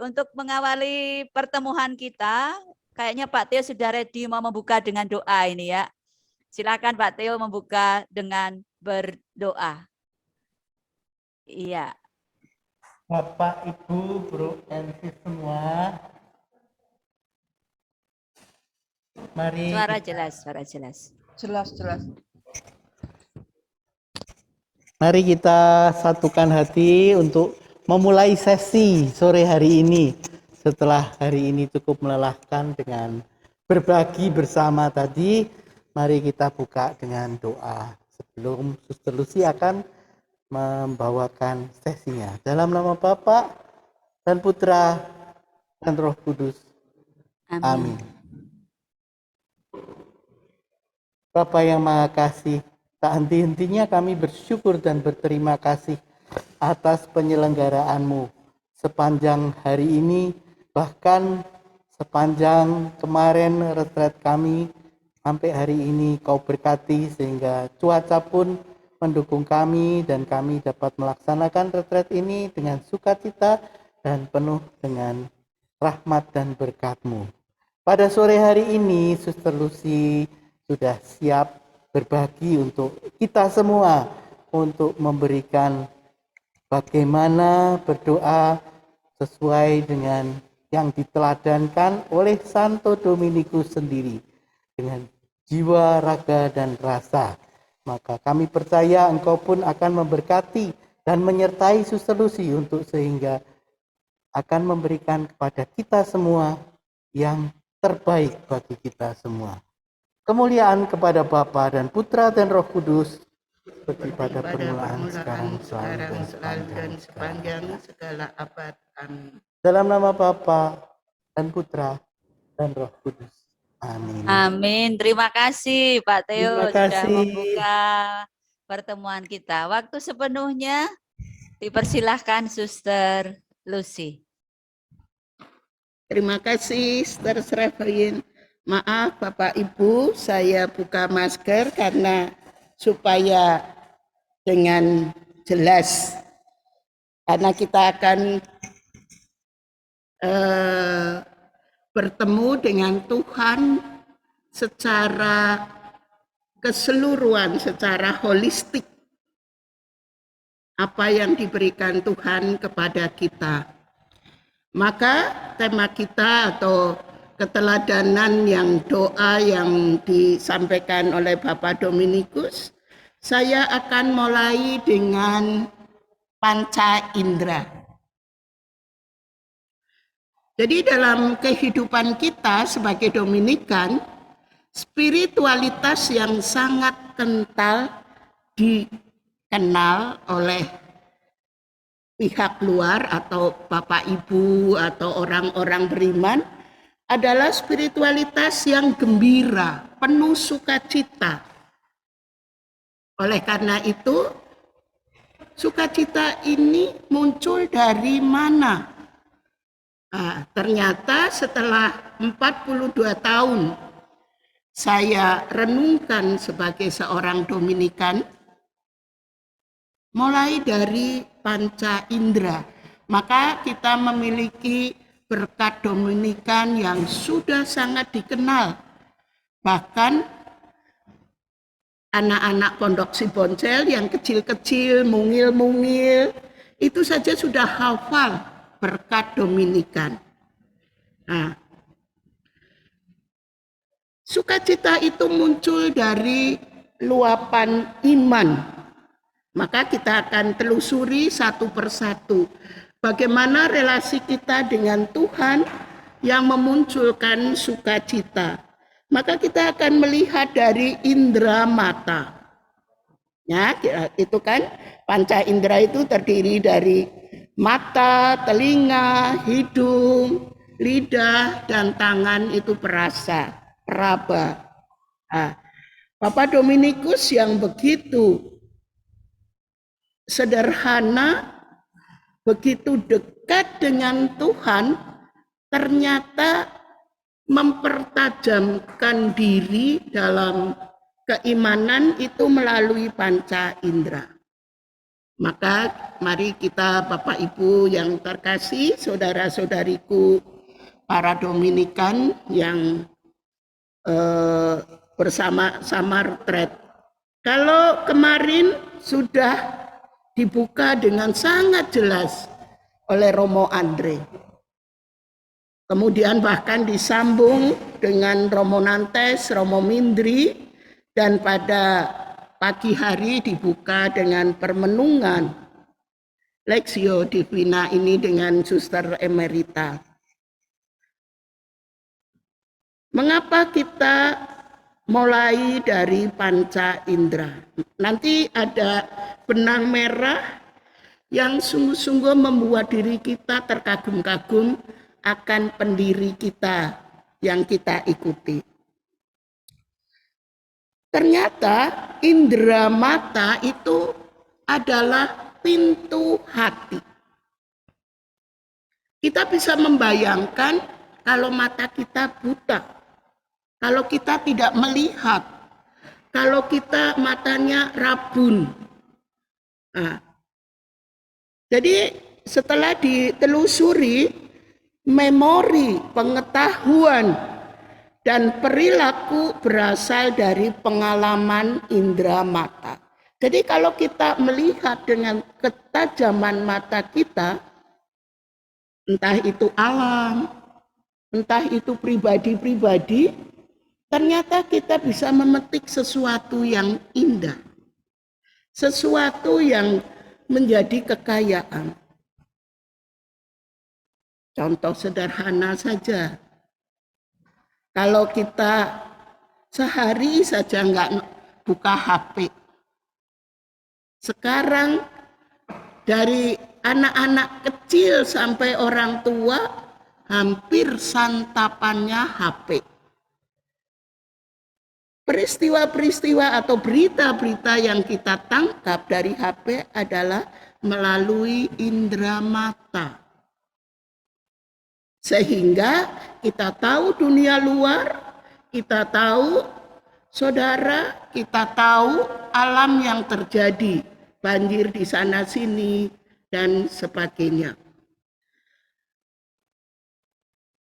untuk mengawali pertemuan kita, kayaknya Pak Teo sudah ready mau membuka dengan doa ini ya. Silakan Pak Teo membuka dengan berdoa. Iya. Bapak, Ibu, Bro, dan Sis semua, mari Suara jelas, suara jelas. Jelas. Mari kita satukan hati untuk memulai sesi sore hari ini. Setelah hari ini cukup melelahkan dengan berbagi bersama tadi, mari kita buka dengan doa. Sebelum Suster Lucy akan membawakan sesinya. Dalam nama Bapa dan Putra dan Roh Kudus. Amin. Bapa yang Maha Kasih, tak henti-hentinya kami bersyukur dan berterima kasih atas penyelenggaraanmu sepanjang hari ini, bahkan sepanjang kemarin retret kami sampai hari ini Kau berkati sehingga cuaca pun mendukung kami dan kami dapat melaksanakan retret ini dengan sukacita dan penuh dengan rahmat dan berkat-Mu. Pada sore hari ini Suster Lucy sudah siap berbagi untuk kita semua untuk memberikan bagaimana berdoa sesuai dengan yang diteladankan oleh Santo Dominikus sendiri dengan jiwa, raga, dan rasa. Maka kami percaya Engkau pun akan memberkati dan menyertai Suster Lucy untuk sehingga akan memberikan kepada kita semua yang terbaik bagi kita semua. Kemuliaan kepada Bapa dan Putra dan Roh Kudus seperti pada permulaan, sekarang, selalu dan sepanjang segala abad. Amin. Dalam nama Bapa dan Putra dan Roh Kudus. Amin. Amin. Terima kasih Pak Teo Terima sudah kasih. membuka pertemuan kita. Waktu sepenuhnya dipersilahkan Suster Lucy. Terima kasih, Sister Sreverin. Maaf Bapak Ibu, saya buka masker karena supaya dengan jelas. Karena kita akan bertemu dengan Tuhan secara keseluruhan, secara holistik. Apa yang diberikan Tuhan kepada kita. Maka tema kita atau keteladanan yang doa yang disampaikan oleh Bapak Dominikus, saya akan mulai dengan panca indera. Jadi dalam kehidupan kita sebagai Dominikan, spiritualitas yang sangat kental dikenal oleh pihak luar atau Bapak Ibu atau orang-orang beriman adalah spiritualitas yang gembira, penuh sukacita. Oleh karena itu, sukacita ini muncul dari mana? Nah, ternyata setelah 42 tahun saya renungkan sebagai seorang Dominikan, mulai dari panca indera, maka kita memiliki berkat Dominikan yang sudah sangat dikenal. Bahkan anak-anak pondok Siboncel yang kecil-kecil, mungil-mungil, itu saja sudah hafal berkat Dominikan. Nah, sukacita itu muncul dari luapan iman. Maka kita akan telusuri satu persatu bagaimana relasi kita dengan Tuhan yang memunculkan sukacita. Maka kita akan melihat dari indera mata. Ya, itu kan panca indera itu terdiri dari mata, telinga, hidung, lidah, dan tangan itu perasa, peraba. Nah, Bapak Dominikus yang begitu sederhana, begitu dekat dengan Tuhan, ternyata mempertajamkan diri dalam keimanan itu melalui panca indera. Maka mari kita Bapak Ibu yang terkasih, saudara-saudariku para Dominikan yang bersama-sama retret. Kalau kemarin sudah dibuka dengan sangat jelas oleh Romo Andre. Kemudian bahkan disambung dengan Romo Nantes, Romo Mindri, dan pada pagi hari dibuka dengan permenungan Lexio Divina ini dengan Suster Emerita. Mengapa kita mulai dari panca indera? Nanti ada benang merah yang sungguh-sungguh membuat diri kita terkagum-kagum akan pendiri kita yang kita ikuti. Ternyata indera mata itu adalah pintu hati. Kita bisa membayangkan kalau mata kita buta, kalau kita tidak melihat, kalau kita matanya rabun. Nah, jadi setelah ditelusuri, memori, pengetahuan, dan perilaku berasal dari pengalaman indera mata. Jadi kalau kita melihat dengan ketajaman mata kita, entah itu alam, entah itu pribadi-pribadi, ternyata kita bisa memetik sesuatu yang indah. Sesuatu yang menjadi kekayaan. Contoh sederhana saja. Kalau kita sehari saja nggak buka HP. Sekarang dari anak-anak kecil sampai orang tua hampir santapannya HP. Peristiwa-peristiwa atau berita-berita yang kita tangkap dari HP adalah melalui indera mata. Sehingga kita tahu dunia luar, kita tahu saudara, kita tahu alam yang terjadi, banjir di sana sini dan sebagainya.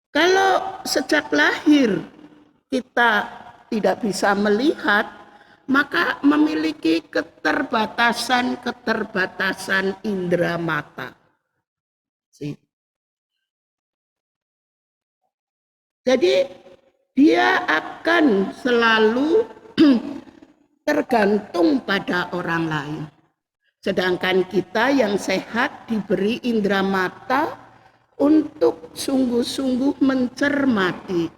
Kalau sejak lahir kita tidak bisa melihat, maka memiliki keterbatasan indera mata. Jadi dia akan selalu tergantung pada orang lain. Sedangkan kita yang sehat diberi indera mata untuk sungguh-sungguh mencermati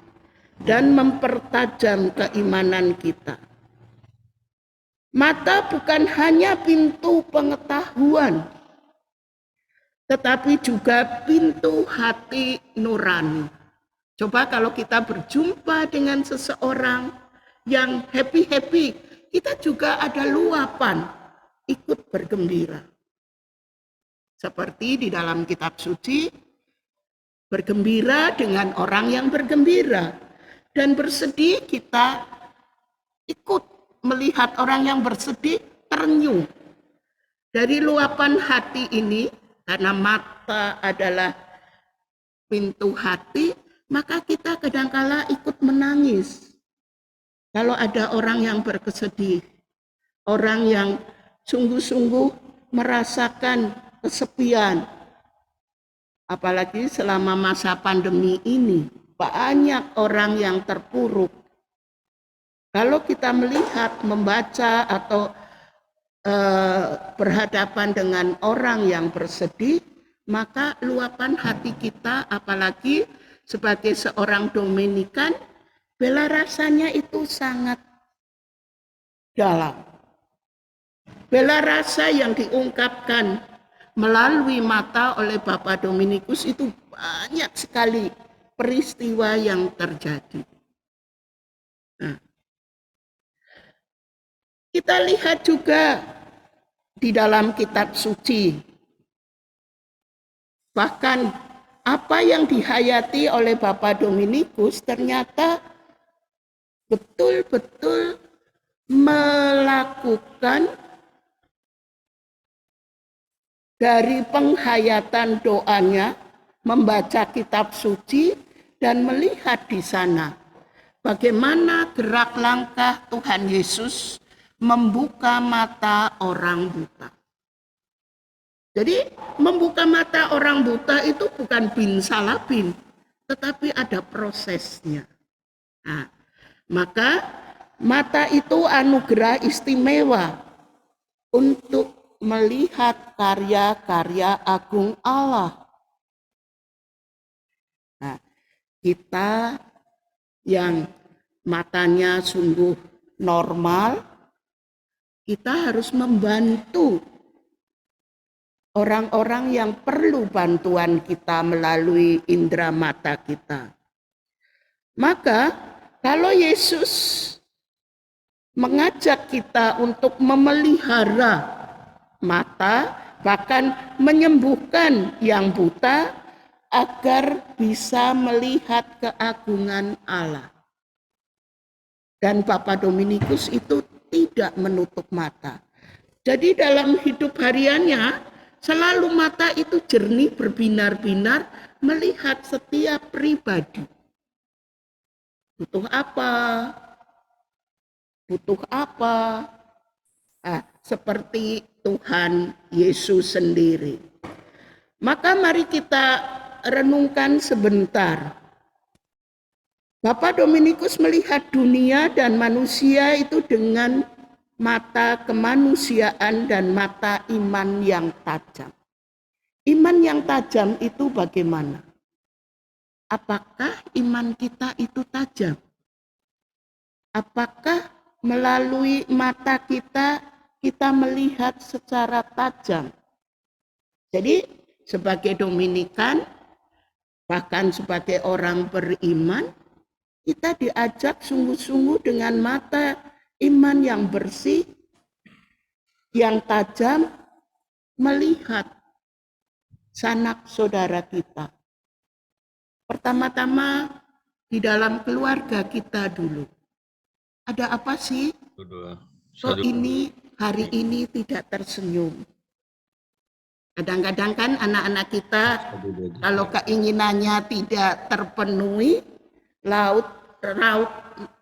dan mempertajam keimanan kita. Mata bukan hanya pintu pengetahuan, tetapi juga pintu hati nurani. Coba kalau kita berjumpa dengan seseorang yang happy-happy, kita juga ada luapan ikut bergembira. Seperti di dalam kitab suci, bergembira dengan orang yang bergembira. Dan bersedih kita ikut melihat orang yang bersedih terenyuh. Dari luapan hati ini, karena mata adalah pintu hati, maka kita kadangkala ikut menangis. Kalau ada orang yang berkesedih, orang yang sungguh-sungguh merasakan kesepian, apalagi selama masa pandemi ini, banyak orang yang terpuruk. Kalau kita melihat, membaca, atau berhadapan dengan orang yang bersedih, maka luapan hati kita, apalagi sebagai seorang Dominikan, bela rasanya itu sangat dalam. Bela rasa yang diungkapkan melalui mata oleh Bapak Dominikus itu banyak sekali peristiwa yang terjadi. Nah, kita lihat juga di dalam kitab suci, bahkan apa yang dihayati oleh Bapak Dominikus ternyata betul-betul melakukan dari penghayatan doanya, membaca kitab suci, dan melihat di sana bagaimana gerak langkah Tuhan Yesus membuka mata orang buta. Jadi membuka mata orang buta itu bukan bin salabin, tetapi ada prosesnya. Nah, maka mata itu anugerah istimewa untuk melihat karya-karya agung Allah. Nah, kita yang matanya sungguh normal, kita harus membantu orang-orang yang perlu bantuan kita melalui indera mata kita. Maka kalau Yesus mengajak kita untuk memelihara mata, bahkan menyembuhkan yang buta agar bisa melihat keagungan Allah. Dan Bapak Dominikus itu tidak menutup mata. Jadi dalam hidup hariannya selalu mata itu jernih berbinar-binar melihat setiap pribadi. Butuh apa? Butuh apa? Seperti Tuhan Yesus sendiri. Maka mari kita renungkan sebentar. Bapak Dominikus melihat dunia dan manusia itu dengan mata kemanusiaan dan mata iman yang tajam. Iman yang tajam itu bagaimana? Apakah iman kita itu tajam? Apakah melalui mata kita melihat secara tajam? Jadi sebagai Dominikan, bahkan sebagai orang beriman, kita diajak sungguh-sungguh dengan mata iman yang bersih, yang tajam, melihat sanak saudara kita. Pertama-tama di dalam keluarga kita dulu. Ada apa sih? Kok ini hari ini tidak tersenyum? Kadang-kadang kan anak-anak kita kalau keinginannya tidak terpenuhi, raut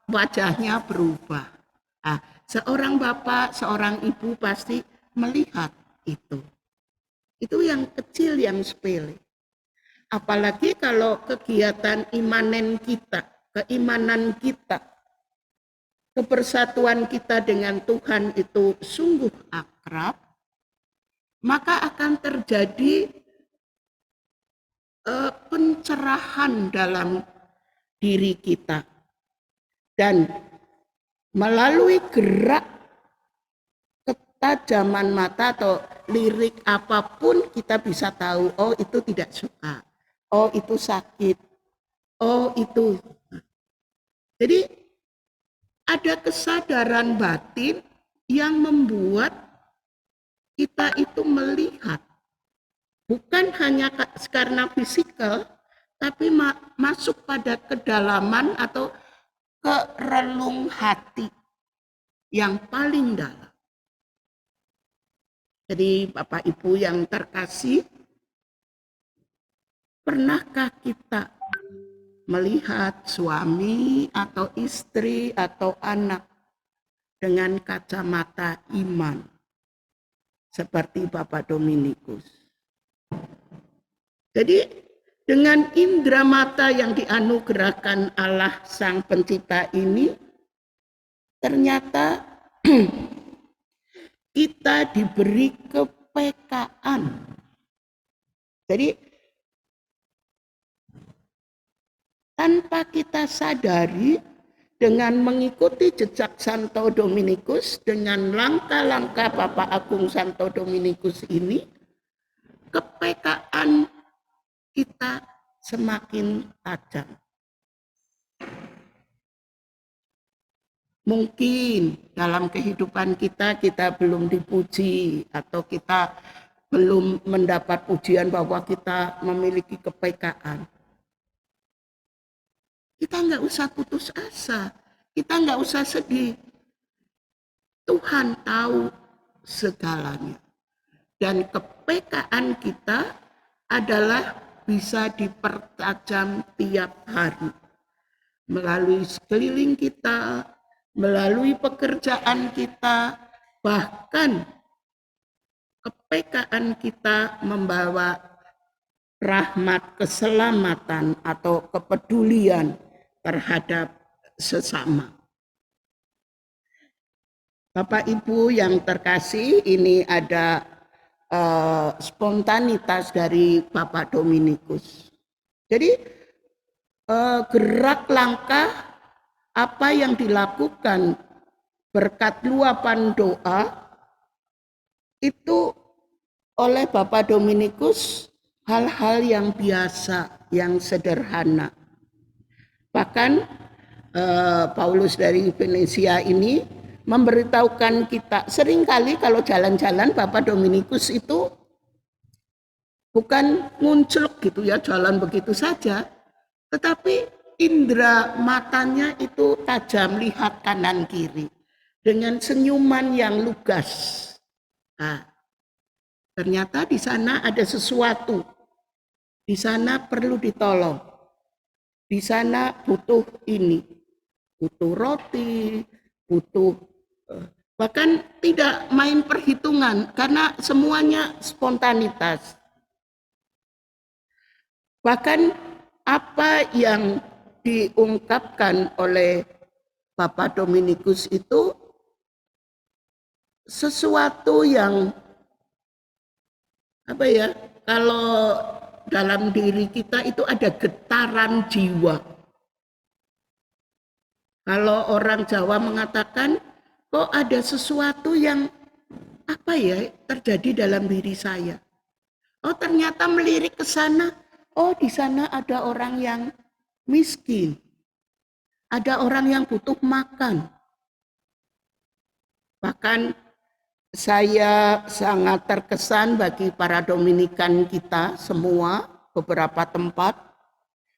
wajahnya berubah. Seorang bapak, seorang ibu pasti melihat itu. Itu yang kecil, yang sepele. Apalagi kalau kegiatan imanen kita, keimanan kita, kebersatuan kita dengan Tuhan itu sungguh akrab, maka akan terjadi pencerahan dalam diri kita. Dan melalui gerak ketajaman mata atau lirik apapun kita bisa tahu, oh itu tidak suka, oh itu sakit, oh itu. Jadi ada kesadaran batin yang membuat kita itu melihat, bukan hanya karena fisikal, tapi masuk pada kedalaman atau ke relung hati yang paling dalam. Jadi Bapak Ibu yang terkasih, pernahkah kita melihat suami atau istri atau anak dengan kacamata iman seperti Bapak Dominikus? Jadi dengan indera mata yang dianugerahkan Allah Sang Pencipta ini, ternyata kita diberi kepekaan. Jadi tanpa kita sadari, dengan mengikuti jejak Santo Dominikus, dengan langkah-langkah Bapak Agung Santo Dominikus ini, kepekaan kita semakin tajam. Mungkin dalam kehidupan kita belum dipuji atau kita belum mendapat pujian bahwa kita memiliki kepekaan. Kita nggak usah putus asa, kita nggak usah sedih. Tuhan tahu segalanya. dan kepekaan kita adalah bisa dipertajam tiap hari melalui sekeliling kita, melalui pekerjaan kita, bahkan kepekaan kita membawa rahmat keselamatan atau kepedulian terhadap sesama. Bapak Ibu yang terkasih, ini ada spontanitas dari Bapak Dominikus. Jadi gerak langkah apa yang dilakukan berkat luapan doa itu oleh Bapak Dominikus hal-hal yang biasa, yang sederhana. Bahkan Paulus dari Venesia ini memberitahukan kita, seringkali kalau jalan-jalan Bapak Dominikus itu bukan muncul gitu ya, jalan begitu saja, tetapi indera matanya itu tajam, lihat kanan kiri dengan senyuman yang lugas. Nah, ternyata di sana ada sesuatu, di sana perlu ditolong, di sana butuh ini, butuh roti, butuh bahkan tidak main perhitungan karena semuanya spontanitas. Bahkan apa yang diungkapkan oleh Bapak Dominikus itu sesuatu yang apa ya, kalau dalam diri kita itu ada getaran jiwa. Kalau orang Jawa mengatakan, kok ada sesuatu yang apa ya terjadi dalam diri saya. Oh ternyata melirik ke sana, oh di sana ada orang yang miskin. Ada orang yang butuh makan. Bahkan saya sangat terkesan bagi para Dominikan kita semua, beberapa tempat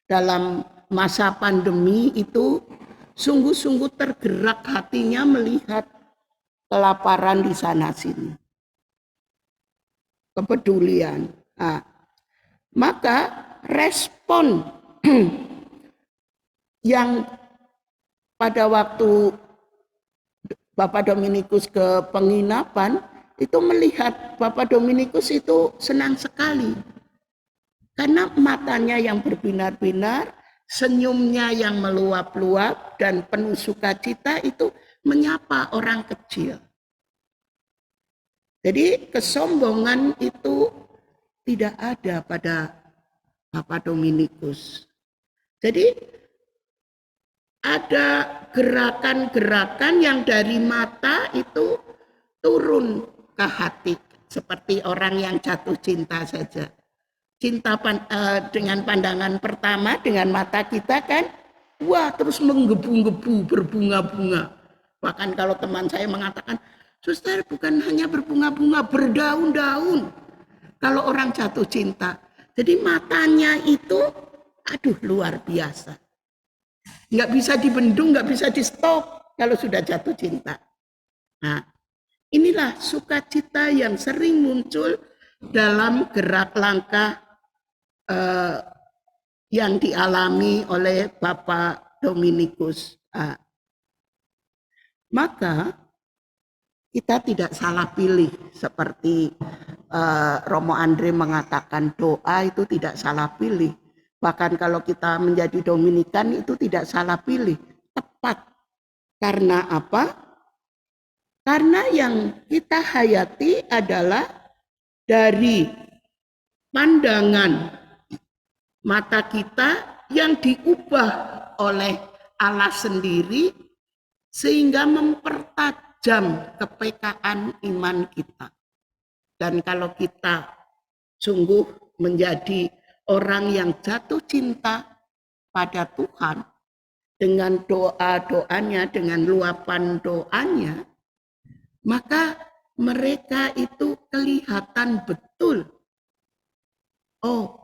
dalam masa pandemi itu sungguh-sungguh tergerak hatinya melihat kelaparan di sana sini. Kepedulian. Nah, maka respon yang pada waktu Bapak Dominikus ke penginapan itu melihat Bapak Dominikus itu senang sekali. Karena matanya yang berbinar-binar, senyumnya yang meluap-luap dan penuh sukacita itu menyapa orang kecil. Jadi kesombongan itu tidak ada pada Bapak Dominikus. Jadi ada gerakan-gerakan yang dari mata itu turun ke hati. Seperti orang yang jatuh cinta saja. Cinta dengan pandangan pertama dengan mata kita kan, wah terus menggebu-gebu, berbunga-bunga. Bahkan kalau teman saya mengatakan, suster bukan hanya berbunga-bunga, berdaun-daun. Kalau orang jatuh cinta. Jadi matanya itu, aduh luar biasa. Nggak bisa dibendung, nggak bisa di stop kalau sudah jatuh cinta. Nah, inilah sukacita yang sering muncul dalam gerak langkah yang dialami oleh Bapak Dominikus. Maka kita tidak salah pilih seperti Romo Andre mengatakan doa itu tidak salah pilih. Bahkan kalau kita menjadi Dominikan itu tidak salah pilih, tepat. Karena apa? Karena yang kita hayati adalah dari pandangan mata kita yang diubah oleh Allah sendiri sehingga mempertajam kepekaan iman kita. Dan kalau kita sungguh menjadi orang yang jatuh cinta pada Tuhan dengan doa-doanya, dengan luapan doanya, maka mereka itu kelihatan betul. Oh,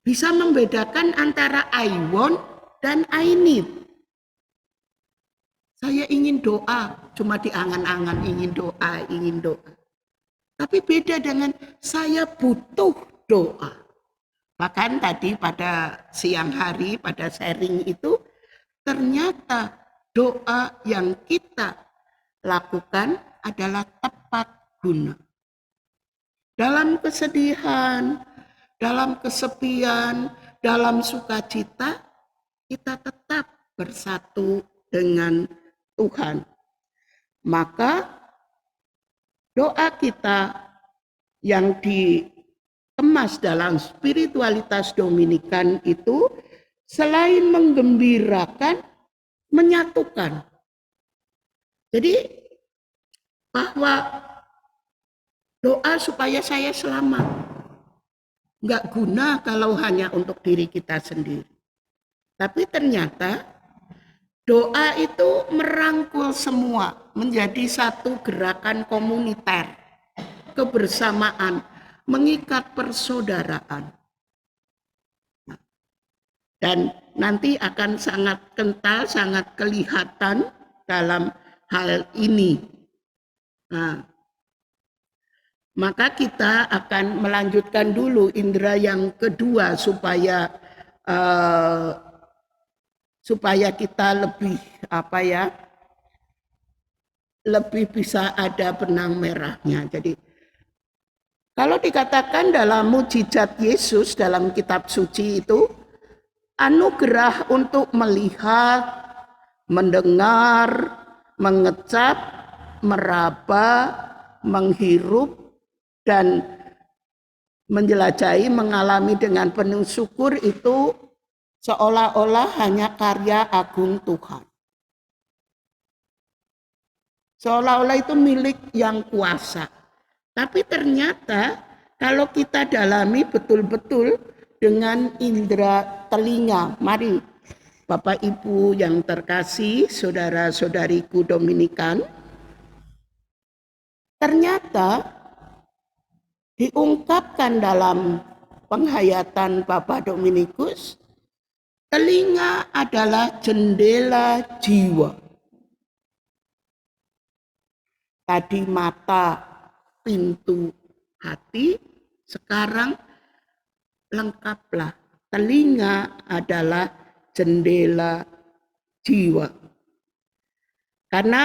bisa membedakan antara I want dan I need. Saya ingin doa, cuma di angan-angan ingin doa, ingin doa. Tapi beda dengan saya butuh doa. Bahkan tadi pada siang hari, pada sharing itu, ternyata doa yang kita lakukan adalah tepat guna. Dalam kesedihan, dalam kesepian, dalam sukacita, kita tetap bersatu dengan Tuhan. Maka doa kita yang dikemas dalam spiritualitas Dominikan itu selain menggembirakan, menyatukan. Jadi bahwa doa supaya saya selamat nggak guna kalau hanya untuk diri kita sendiri. Tapi ternyata doa itu merangkul semua menjadi satu gerakan komuniter, kebersamaan, mengikat persaudaraan. Dan nanti akan sangat kental, sangat kelihatan dalam hal ini. Nah, maka kita akan melanjutkan dulu indera yang kedua supaya kita lebih lebih bisa ada benang merahnya. Jadi kalau dikatakan dalam mukjizat Yesus dalam kitab suci itu anugerah untuk melihat, mendengar, mengecap, meraba, menghirup dan menjelajahi, mengalami dengan penuh syukur itu seolah-olah hanya karya agung Tuhan. Seolah-olah itu milik yang kuasa. Tapi ternyata kalau kita dalami betul-betul dengan indera telinga. Mari Bapak Ibu yang terkasih, saudara-saudariku Dominikan. Ternyata diungkapkan dalam penghayatan Bapak Dominikus, telinga adalah jendela jiwa. Tadi mata, pintu hati, sekarang lengkaplah. Telinga adalah jendela jiwa. Karena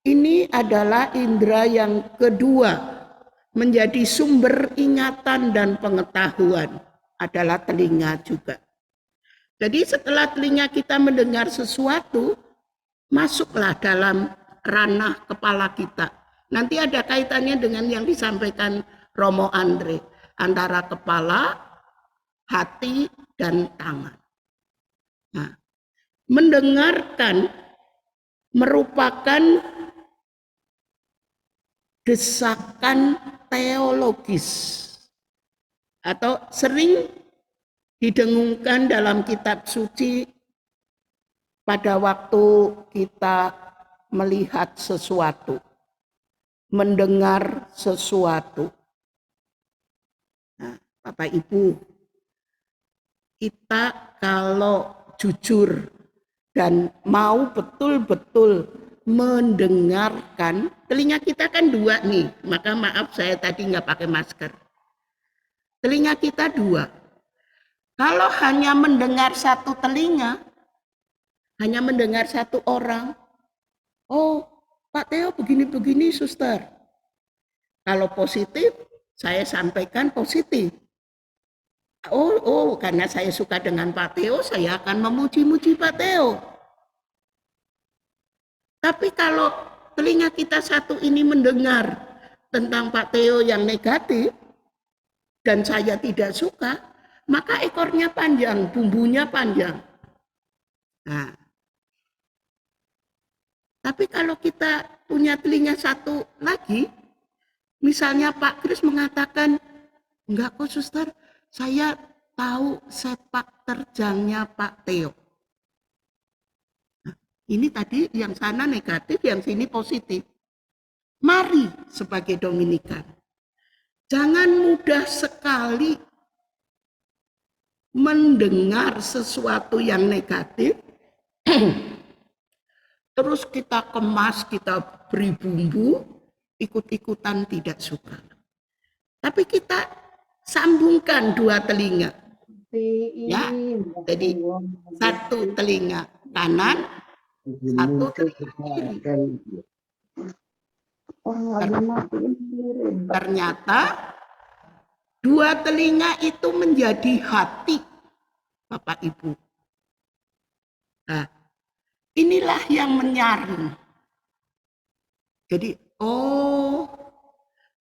ini adalah indera yang kedua menjadi sumber ingatan dan pengetahuan adalah telinga juga. Jadi setelah telinga kita mendengar sesuatu, masuklah dalam ranah kepala kita. Nanti ada kaitannya dengan yang disampaikan Romo Andre, antara kepala, hati, dan tangan. Nah, mendengarkan merupakan desakan teologis atau sering didengungkan dalam kitab suci pada waktu kita melihat sesuatu, mendengar sesuatu. Nah, Bapak Ibu, kita kalau jujur dan mau betul-betul mendengarkan, telinga kita kan dua nih, maka maaf saya tadi nggak pakai masker. Telinga kita dua. Kalau hanya mendengar satu telinga, hanya mendengar satu orang, oh Pak Theo begini-begini suster. Kalau positif, saya sampaikan positif. Oh, karena saya suka dengan Pak Theo, saya akan memuji-muji Pak Theo. Tapi kalau telinga kita satu ini mendengar tentang Pak Theo yang negatif dan saya tidak suka, maka ekornya panjang, bumbunya panjang. Nah, tapi kalau kita punya telinga satu lagi, misalnya Pak Kris mengatakan, enggak kok suster, saya tahu sepak terjangnya Pak Theo. Ini tadi yang sana negatif, yang sini positif. Mari sebagai Dominikan, jangan mudah sekali mendengar sesuatu yang negatif, terus kita kemas, kita beri bumbu, ikut-ikutan tidak suka. Tapi kita sambungkan dua telinga. Ya, jadi satu telinga kanan, satu telinga kiri. Ternyata dua telinga itu menjadi hati Bapak Ibu. Nah, inilah yang menyaring. Jadi,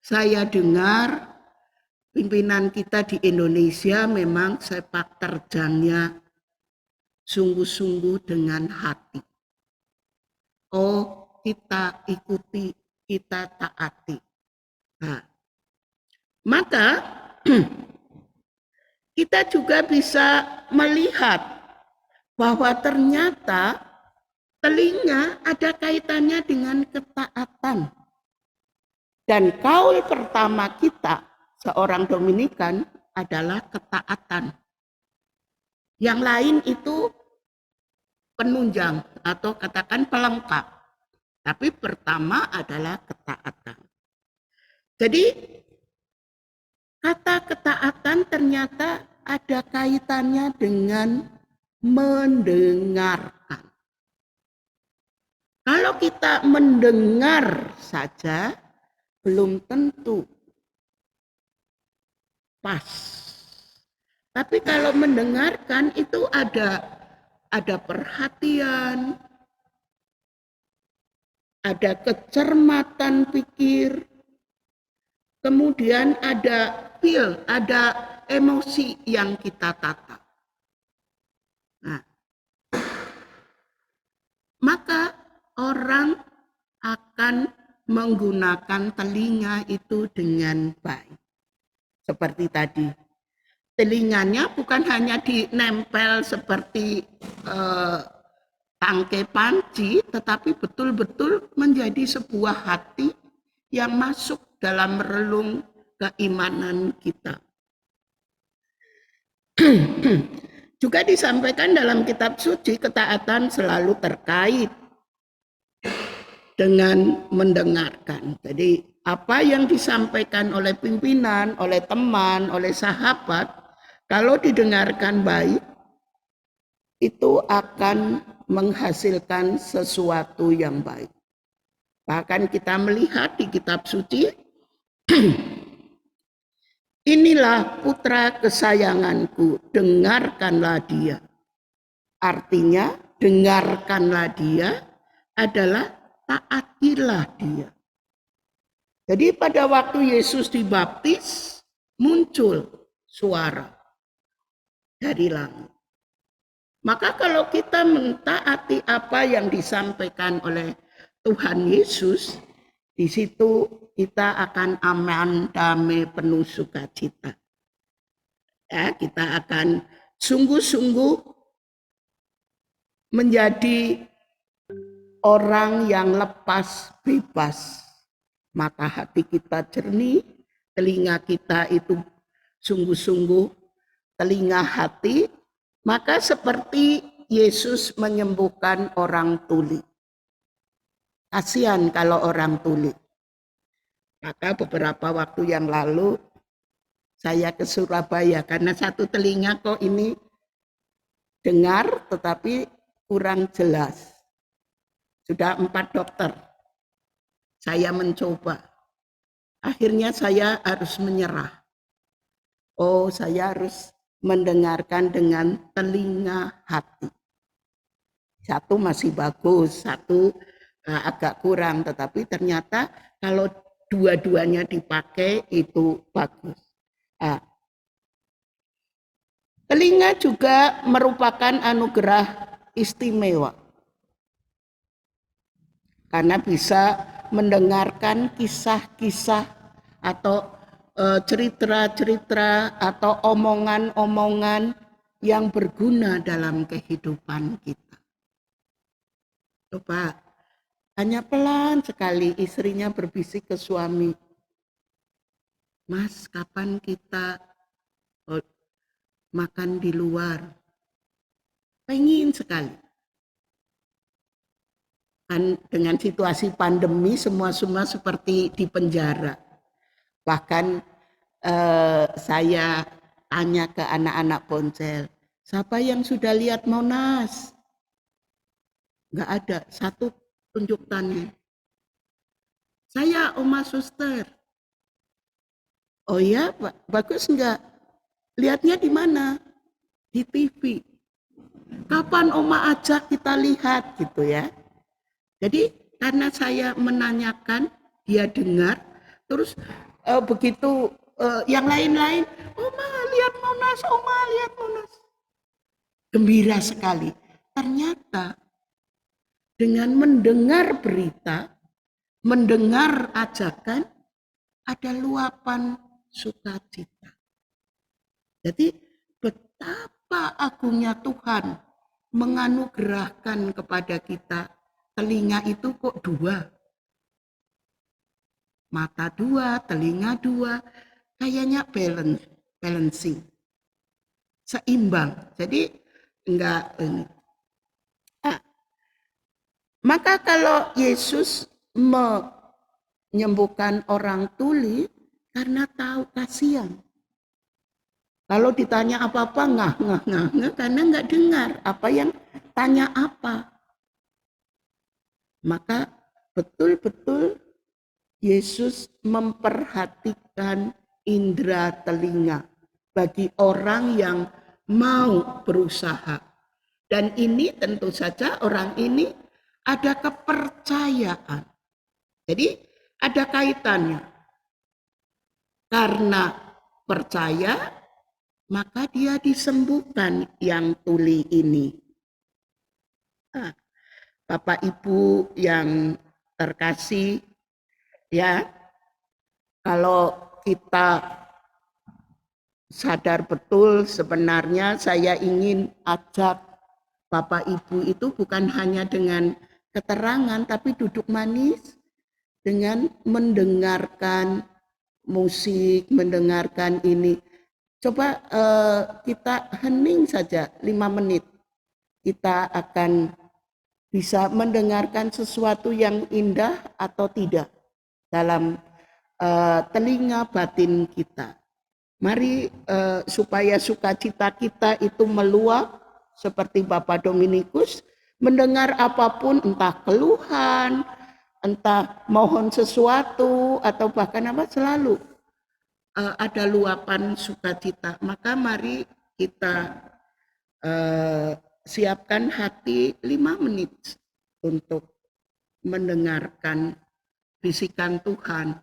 saya dengar pimpinan kita di Indonesia memang sepak terjangnya sungguh-sungguh dengan hati. Kita ikuti, kita taati. Nah, maka kita juga bisa melihat bahwa ternyata telinga ada kaitannya dengan ketaatan. Dan kaul pertama kita, seorang Dominikan, adalah ketaatan. Yang lain itu penunjang atau katakan pelengkap. Tapi pertama adalah ketaatan. Jadi kata ketaatan ternyata ada kaitannya dengan mendengarkan. Kalau kita mendengar saja belum tentu pas. Tapi kalau mendengarkan itu ada perhatian, ada kecermatan pikir, kemudian ada feel, ada emosi yang kita tata. Nah, maka orang akan menggunakan telinga itu dengan baik. Seperti tadi, telinganya bukan hanya dinempel seperti tangkai panci, tetapi betul-betul menjadi sebuah hati yang masuk dalam relung keimanan kita. Juga disampaikan dalam kitab suci, ketaatan selalu terkait dengan mendengarkan. Jadi apa yang disampaikan oleh pimpinan, oleh teman, oleh sahabat, kalau didengarkan baik, itu akan menghasilkan sesuatu yang baik. Bahkan kita melihat di kitab suci, inilah putra kesayanganku, dengarkanlah dia. Artinya, dengarkanlah dia adalah taatilah dia. Jadi pada waktu Yesus dibaptis, muncul suara dari langit. Maka kalau kita mentaati apa yang disampaikan oleh Tuhan Yesus, di situ kita akan aman, damai, penuh sukacita. Ya, kita akan sungguh-sungguh menjadi orang yang lepas, bebas. Maka hati kita jernih, telinga kita itu sungguh-sungguh telinga hati. Maka seperti Yesus menyembuhkan orang tuli. Kasihan kalau orang tuli. Maka beberapa waktu yang lalu saya ke Surabaya karena satu telinga kok ini dengar tetapi kurang jelas. Sudah 4 dokter. Saya mencoba. Akhirnya saya harus menyerah. Saya harus mendengarkan dengan telinga hati. Satu masih bagus, satu agak kurang. Tetapi ternyata kalau dua-duanya dipakai itu bagus. Telinga juga merupakan anugerah istimewa. Karena bisa mendengarkan kisah-kisah atau cerita-cerita atau omongan-omongan yang berguna dalam kehidupan kita. Coba, hanya pelan sekali istrinya berbisik ke suami, "Mas, kapan kita makan di luar?" Pengen sekali. Kan dengan situasi pandemi semua seperti di penjara. Bahkan saya tanya ke anak-anak ponsel, siapa yang sudah lihat Monas? Nggak ada, satu tunjuk tangan. Saya, Oma Suster. Oh ya, bagus enggak? Lihatnya di mana? Di TV. Kapan Oma ajak kita lihat gitu ya. Jadi karena saya menanyakan, dia dengar, terus begitu yang lain-lain, Oma lihat Monas, Oma lihat Monas. Gembira sekali. Ternyata dengan mendengar berita, mendengar ajakan, ada luapan sukacita. Jadi betapa agungnya Tuhan menganugerahkan kepada kita telinga itu kok dua. Mata dua, telinga dua, kayaknya balancing. Seimbang. Jadi enggak ini. Maka kalau Yesus menyembuhkan orang tuli karena tahu kasihan. Kalau ditanya apa-apa ngah karena enggak dengar apa yang tanya apa. Maka betul-betul Yesus memperhatikan indera telinga bagi orang yang mau berusaha. Dan ini tentu saja orang ini ada kepercayaan. Jadi ada kaitannya. Karena percaya, maka dia disembuhkan yang tuli ini. Nah, Bapak Ibu yang terkasih, ya, kalau kita sadar betul sebenarnya saya ingin ajak Bapak Ibu itu bukan hanya dengan keterangan tapi duduk manis dengan mendengarkan musik, mendengarkan ini. Coba kita hening saja 5 menit. Kita akan bisa mendengarkan sesuatu yang indah atau tidak dalam telinga batin kita. Mari supaya sukacita kita itu meluap seperti Bapak Dominikus, mendengar apapun, entah keluhan, entah mohon sesuatu atau bahkan apa, selalu ada luapan sukacita. Maka mari kita siapkan hati 5 menit untuk mendengarkan bisikan Tuhan.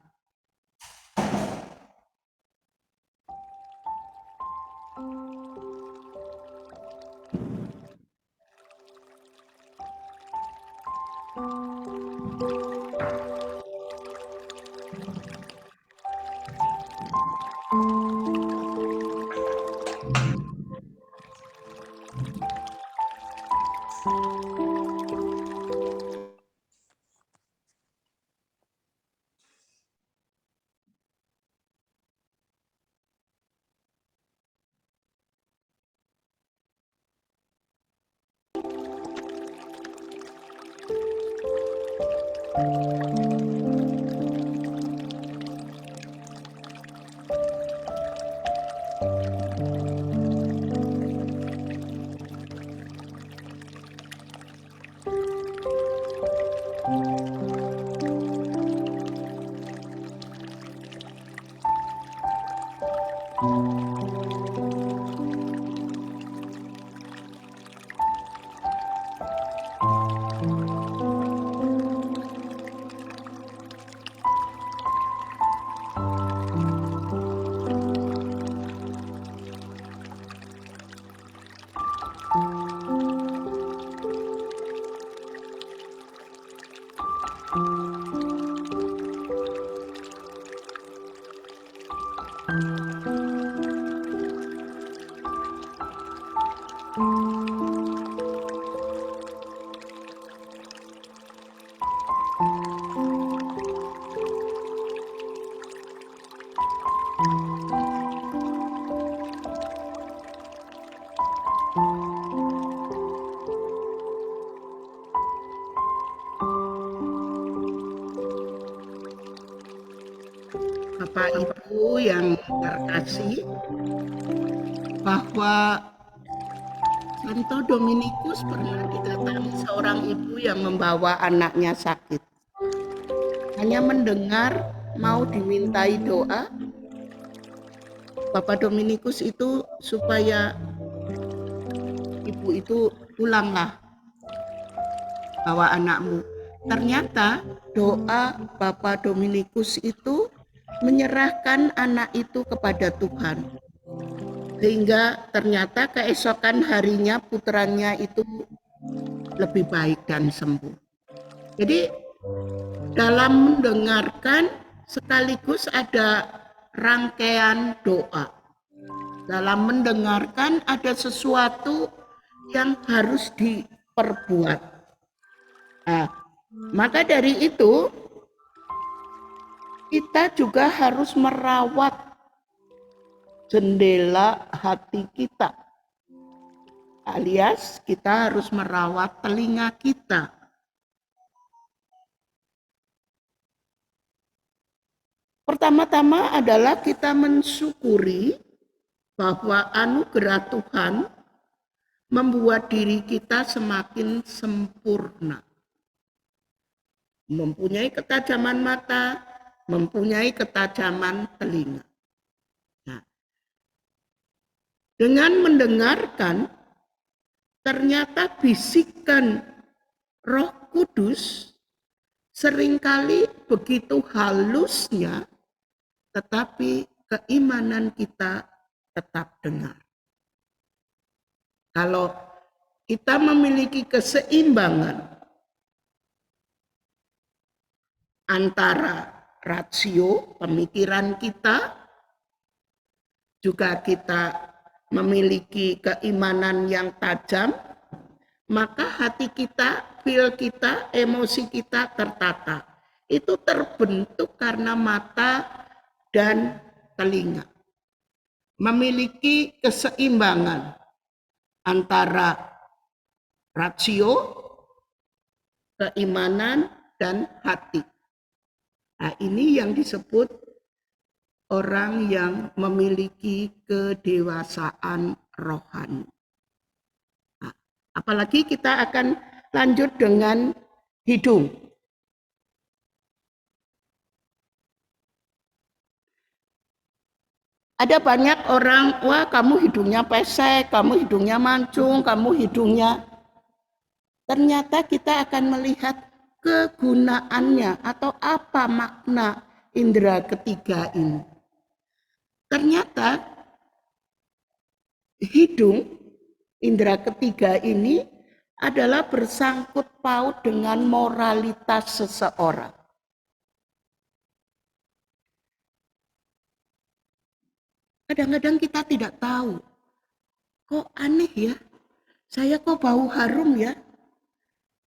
Bapak Ibu yang terkasih, bahwa Santo Dominikus pernah didatangi seorang ibu yang membawa anaknya sakit. Hanya mendengar mau dimintai doa, Bapak Dominikus itu supaya ibu itu pulanglah, bawa anakmu. Ternyata doa Bapak Dominikus itu menyerahkan anak itu kepada Tuhan. Sehingga ternyata keesokan harinya putranya itu lebih baik dan sembuh. Jadi dalam mendengarkan sekaligus ada rangkaian doa. Dalam mendengarkan ada sesuatu yang harus diperbuat. Nah, maka dari itu kita juga harus merawat jendela hati kita, alias kita harus merawat telinga kita. Pertama-tama adalah kita mensyukuri bahwa anugerah Tuhan membuat diri kita semakin sempurna. Mempunyai ketajaman mata, mempunyai ketajaman telinga. Dengan mendengarkan, ternyata bisikan Roh Kudus seringkali begitu halusnya, tetapi keimanan kita tetap dengar. Kalau kita memiliki keseimbangan antara rasio pemikiran kita, juga kita memiliki keimanan yang tajam, maka hati kita, feel kita, emosi kita tertata. Itu terbentuk karena mata dan telinga. Memiliki keseimbangan antara rasio, keimanan, dan hati. Nah, ini yang disebut orang yang memiliki kedewasaan rohani. Nah, apalagi kita akan lanjut dengan hidung. Ada banyak orang, wah kamu hidungnya pesek, kamu hidungnya mancung, kamu hidungnya. Ternyata kita akan melihat kegunaannya atau apa makna indera ketiga ini. Ternyata hidung, indera ketiga ini adalah bersangkut paut dengan moralitas seseorang. Kadang-kadang kita tidak tahu, kok aneh ya, saya kok bau harum ya,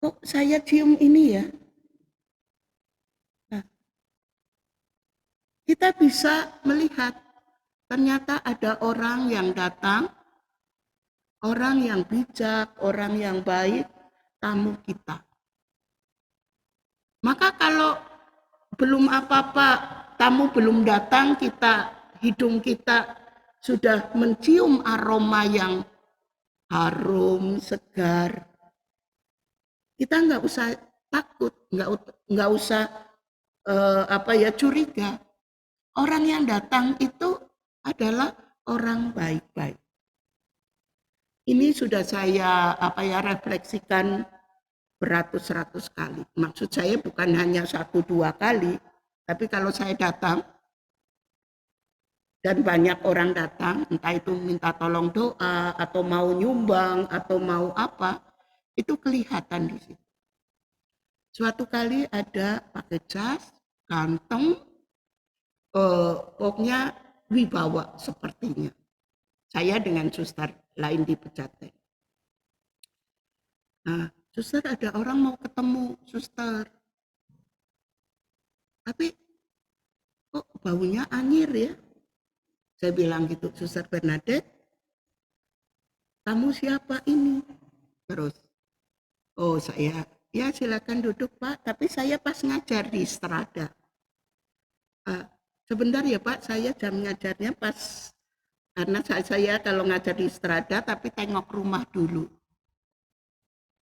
kok saya cium ini ya. Nah, kita bisa melihat ternyata ada orang yang datang, orang yang bijak, orang yang baik, tamu kita. Maka kalau belum apa-apa, tamu belum datang, hidung kita sudah mencium aroma yang harum, segar. Kita nggak usah takut, nggak usah curiga. Orang yang datang itu adalah orang baik-baik. Ini sudah saya refleksikan beratus-ratus kali. Maksud saya bukan hanya 1-2 kali, tapi kalau saya datang dan banyak orang datang, entah itu minta tolong doa atau mau nyumbang atau mau apa, itu kelihatan di situ. Suatu kali ada pakai jas, ganteng, pokoknya wibawa sepertinya. Saya dengan suster lain di Pejaten. Nah, suster ada orang mau ketemu suster. Tapi kok baunya anyir ya? Saya bilang gitu, Suster Bernadette, kamu siapa ini? Terus, oh saya, ya silakan duduk Pak, tapi saya pas ngajar di Strada. Sebentar ya Pak, saya jam ngajarnya pas, karena saya kalau ngajar di Strada tapi tengok rumah dulu.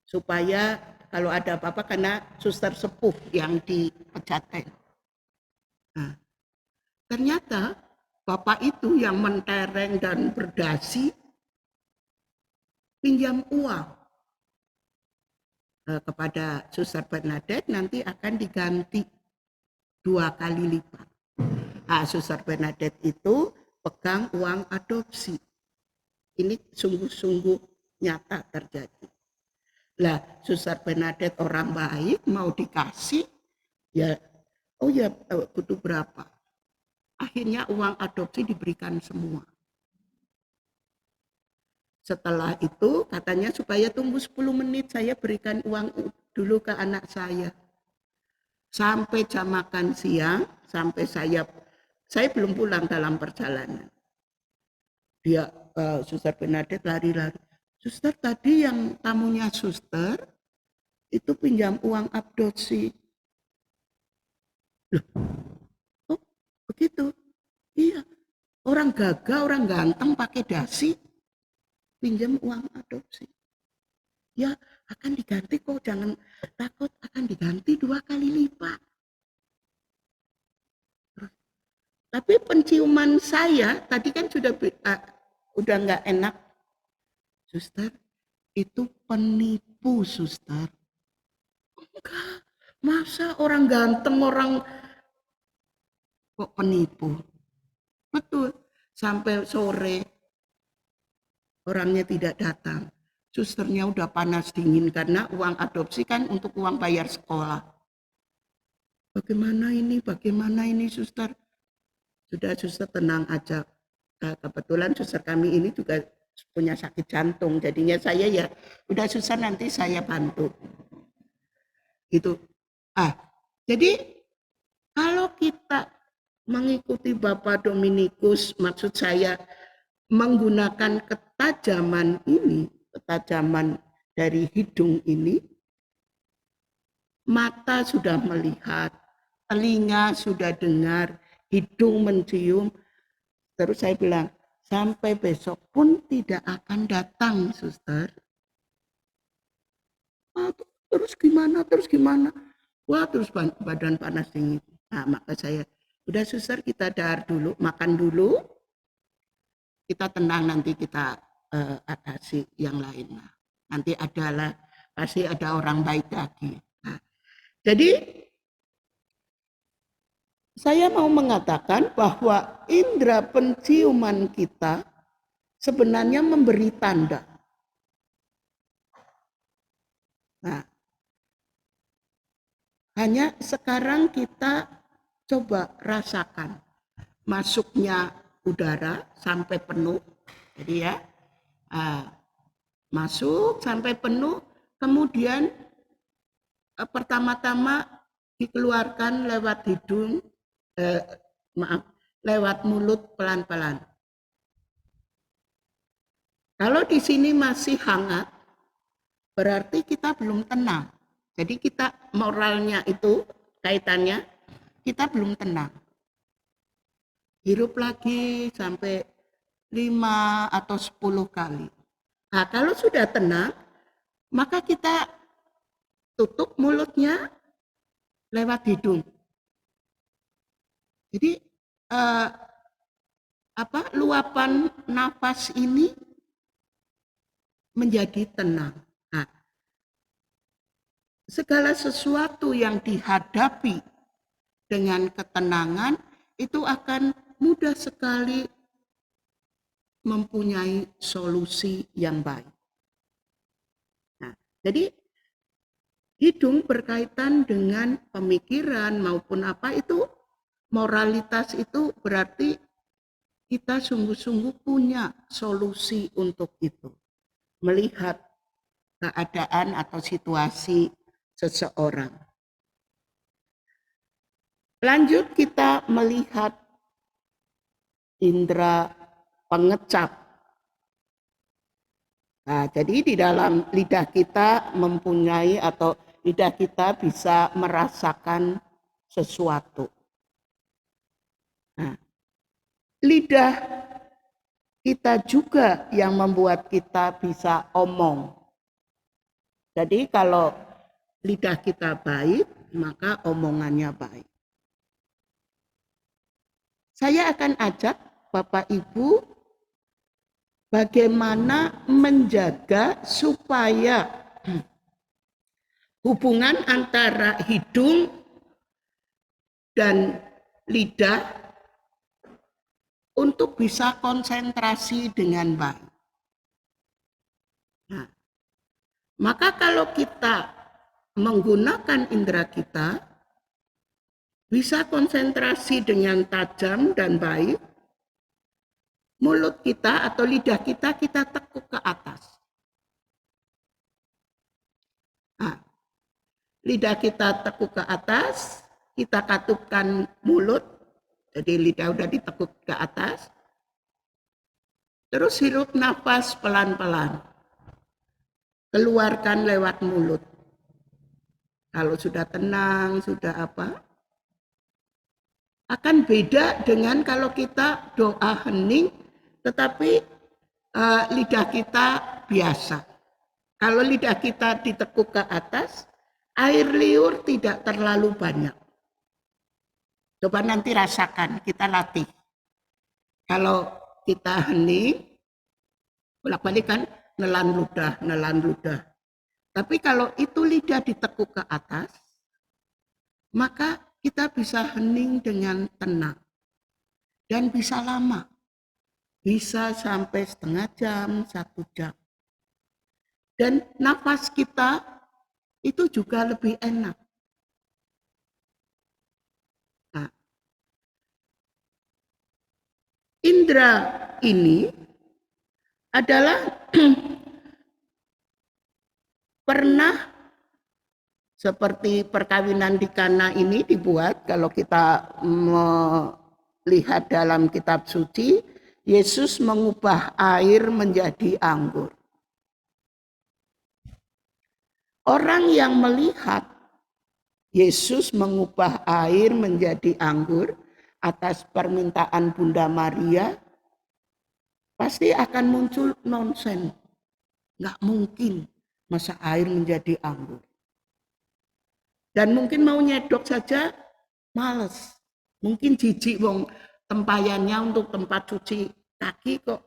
Supaya kalau ada apa-apa, karena suster sepuh yang di Pejaten. Nah, ternyata bapak itu yang mentereng dan berdasi pinjam uang kepada Suster Bernadette, nanti akan diganti 2 kali lipat. Nah, Suster Bernadette itu pegang uang adopsi. Ini sungguh-sungguh nyata terjadi. Lah, Suster Bernadette orang baik, mau dikasih, ya, oh ya butuh berapa? Akhirnya uang adopsi diberikan semua. Setelah itu katanya supaya tunggu 10 menit, saya berikan uang dulu ke anak saya. Sampai jam makan siang, sampai saya belum pulang dalam perjalanan. Dia Suster Bernadette lari-lari. Suster, tadi yang tamunya suster itu pinjam uang adopsi. Loh, oh begitu? Iya, orang gagah, orang ganteng pakai dasi pinjam uang adopsi. Ya akan diganti kok, jangan takut, akan diganti 2 kali lipat. Tapi penciuman saya tadi kan sudah nggak enak. Suster, itu penipu, suster. Enggak, masa orang ganteng, orang kok penipu? Betul, sampai sore orangnya tidak datang. Susternya udah panas dingin karena uang adopsi kan untuk uang bayar sekolah. Bagaimana ini suster? Sudah suster tenang aja. Kebetulan suster kami ini juga punya sakit jantung. Jadinya saya ya udah suster nanti saya bantu. Gitu. Jadi kalau kita mengikuti Bapak Dominikus, maksud saya menggunakan ketajaman ini, ketajaman dari hidung ini, mata sudah melihat, telinga sudah dengar, hidung mencium. Terus saya bilang, sampai besok pun tidak akan datang, suster. Terus gimana? Wah, terus badan panas dingin. Nah, maka saya, udah suster kita dahar dulu, makan dulu, kita tenang, nanti kita atasi yang lain. Nah, nanti pasti ada orang baik lagi. Nah, jadi saya mau mengatakan bahwa indera penciuman kita sebenarnya memberi tanda. Nah, hanya sekarang kita coba rasakan masuknya udara sampai penuh. Jadi ya, masuk sampai penuh, kemudian pertama-tama dikeluarkan lewat hidung, lewat mulut pelan-pelan. Kalau di sini masih hangat, berarti kita belum tenang. Jadi kita moralnya itu kaitannya, kita belum tenang. Hirup lagi sampai 5 atau 10 kali. Nah, kalau sudah tenang, maka kita tutup mulutnya lewat hidung. Jadi luapan nafas ini menjadi tenang. Nah, segala sesuatu yang dihadapi dengan ketenangan itu akan mudah sekali mempunyai solusi yang baik. Nah, jadi hidung berkaitan dengan pemikiran maupun apa itu, moralitas itu berarti kita sungguh-sungguh punya solusi untuk itu. Melihat keadaan atau situasi seseorang. Lanjut kita melihat indera pengecap. Nah, jadi di dalam lidah kita mempunyai atau lidah kita bisa merasakan sesuatu. lidah kita juga yang membuat kita bisa omong. Jadi kalau lidah kita baik, maka omongannya baik. Saya akan ajak Bapak Ibu bagaimana menjaga supaya hubungan antara hidung dan lidah untuk bisa konsentrasi dengan baik. Nah, maka kalau kita menggunakan indera kita, bisa konsentrasi dengan tajam dan baik, mulut kita atau lidah kita tekuk ke atas. Nah, lidah kita tekuk ke atas, kita katupkan mulut, jadi lidah udah ditekuk ke atas. Terus hirup nafas pelan-pelan. Keluarkan lewat mulut. Kalau sudah tenang, sudah apa, akan beda dengan kalau kita doa hening, tetapi lidah kita biasa. Kalau lidah kita ditekuk ke atas, air liur tidak terlalu banyak. Coba nanti rasakan, kita latih. Kalau kita hening, bolak-balik kan, nelan ludah. Tapi kalau itu lidah ditekuk ke atas, maka kita bisa hening dengan tenang. Dan bisa lama. Bisa sampai setengah jam, 1 jam. Dan nafas kita itu juga lebih enak. Nah, indera ini adalah pernah seperti perkawinan di Kana ini dibuat, kalau kita melihat dalam kitab suci, Yesus mengubah air menjadi anggur. Orang yang melihat Yesus mengubah air menjadi anggur atas permintaan Bunda Maria, pasti akan muncul nonsen. Nggak mungkin masa air menjadi anggur. Dan mungkin mau nyedok saja males. Mungkin jijik wong tempayannya untuk tempat cuci kaki kok.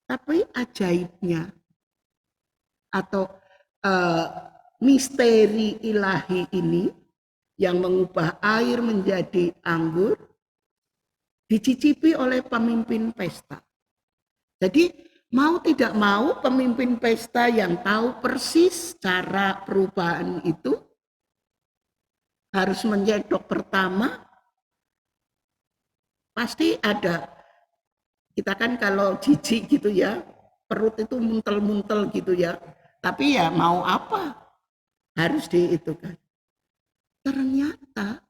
Tapi ajaibnya atau misteri ilahi ini yang mengubah air menjadi anggur dicicipi oleh pemimpin pesta. Jadi mau tidak mau pemimpin pesta yang tahu persis cara perubahan itu harus menyedok pertama. Pasti ada, kita kan kalau jijik gitu ya, perut itu muntel-muntel gitu ya. Tapi ya mau apa? Harus diitukan. Ternyata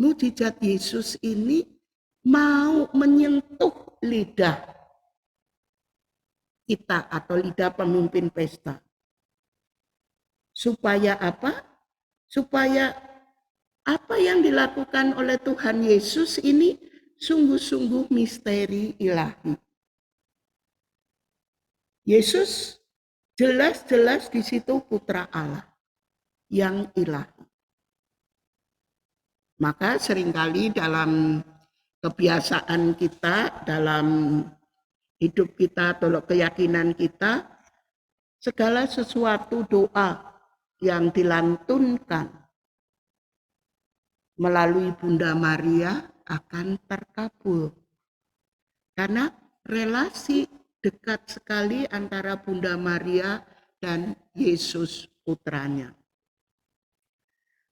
mujizat Yesus ini mau menyentuh lidah kita atau lidah pemimpin pesta. Supaya apa? Supaya apa yang dilakukan oleh Tuhan Yesus ini sungguh-sungguh misteri ilahi. Yesus jelas-jelas di situ putra Allah yang ilahi. Maka seringkali dalam kebiasaan kita, dalam hidup kita atau keyakinan kita, segala sesuatu doa yang dilantunkan melalui Bunda Maria akan terkabul. Karena relasi dekat sekali antara Bunda Maria dan Yesus putranya.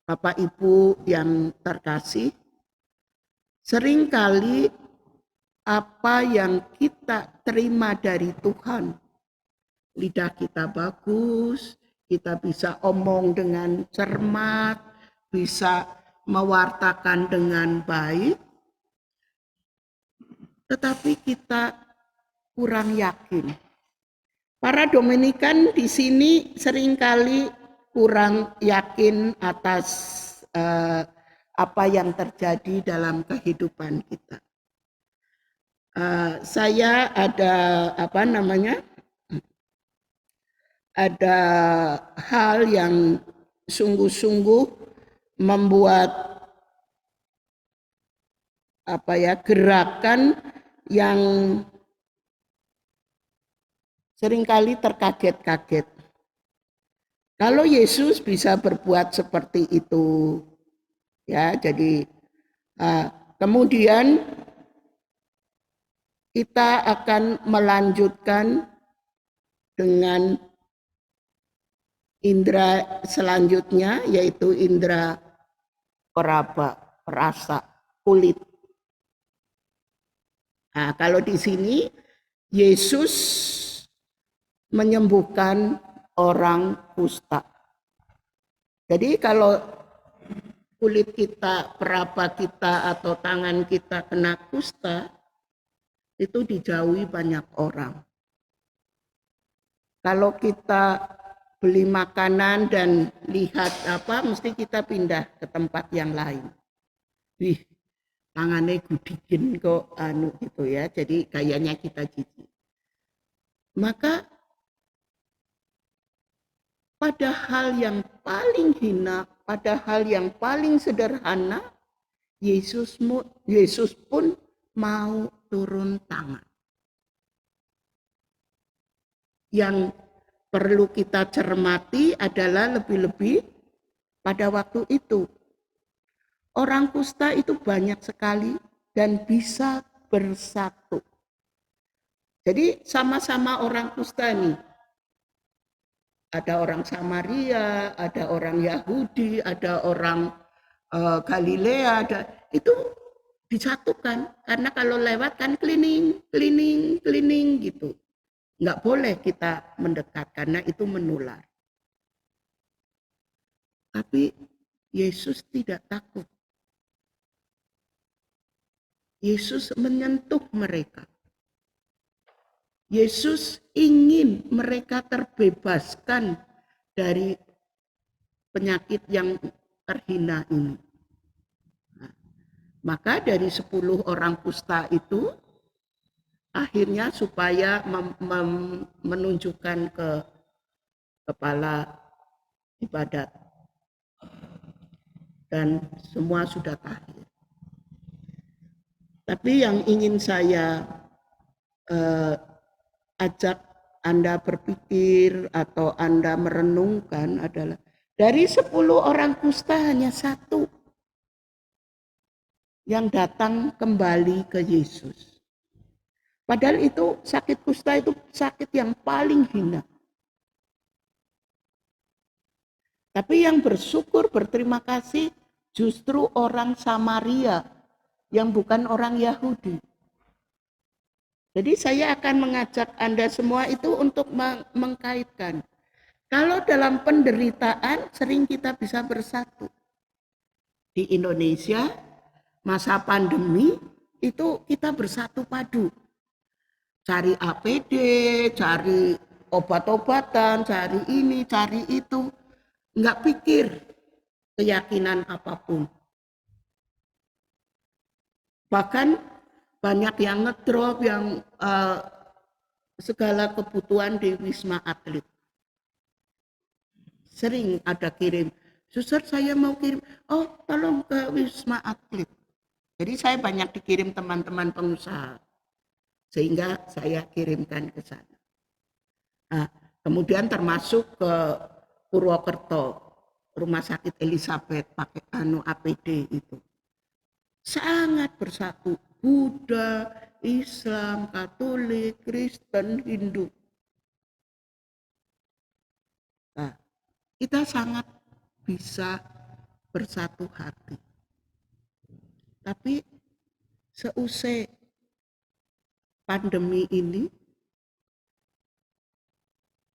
Bapak Ibu yang terkasih, seringkali apa yang kita terima dari Tuhan, lidah kita bagus, kita bisa omong dengan cermat, bisa mewartakan dengan baik, tetapi kita kurang yakin. Para Dominikan di sini seringkali kurang yakin atas apa yang terjadi dalam kehidupan kita. Saya ada ada hal yang sungguh-sungguh membuat gerakan yang seringkali terkaget-kaget. Kalau Yesus bisa berbuat seperti itu, ya, jadi kemudian kita akan melanjutkan dengan indera selanjutnya, yaitu indera peraba, perasa, kulit. Nah, kalau di sini Yesus menyembuhkan orang kusta. Jadi kalau kulit kita, peraba kita atau tangan kita kena kusta, itu dijauhi banyak orang. Kalau kita beli makanan dan lihat mesti kita pindah ke tempat yang lain. Wih, tangannya gudikin kok gitu ya. Jadi kayaknya kita jijik. Maka pada hal yang paling hina, pada hal yang paling sederhana, Yesus pun mau turun tangan. Yang perlu kita cermati adalah lebih-lebih pada waktu itu. Orang kusta itu banyak sekali dan bisa bersatu. Jadi sama-sama orang kusta nih. Ada orang Samaria, ada orang Yahudi, ada orang Galilea, itu disatukan. Karena kalau lewat kan cleaning gitu. Nggak boleh kita mendekat karena itu menular. Tapi Yesus tidak takut. Yesus menyentuh mereka. Yesus ingin mereka terbebaskan dari penyakit yang terhina ini. Nah, maka dari 10 orang kusta itu akhirnya supaya menunjukkan ke kepala ibadat dan semua sudah tahir. Tapi yang ingin saya ajak Anda berpikir atau Anda merenungkan adalah dari 10 orang kusta hanya 1 yang datang kembali ke Yesus. Padahal itu sakit kusta itu sakit yang paling hina. Tapi yang bersyukur, berterima kasih justru orang Samaria yang bukan orang Yahudi. Jadi saya akan mengajak Anda semua itu untuk mengkaitkan. Kalau dalam penderitaan sering kita bisa bersatu. Di Indonesia masa pandemi itu kita bersatu padu. Cari APD, cari obat-obatan, cari ini, cari itu. Enggak pikir keyakinan apapun. Bahkan banyak yang ngedrop, yang segala kebutuhan di Wisma Atlet. Sering ada kirim, suster saya mau kirim, oh tolong ke Wisma Atlet. Jadi saya banyak dikirim teman-teman pengusaha, sehingga saya kirimkan ke sana. Nah, kemudian termasuk ke Purwokerto, Rumah Sakit Elizabeth pakai APD itu. Sangat bersatu. Buddha, Islam, Katolik, Kristen, Hindu. Nah, kita sangat bisa bersatu hati. Tapi seusai pandemi ini,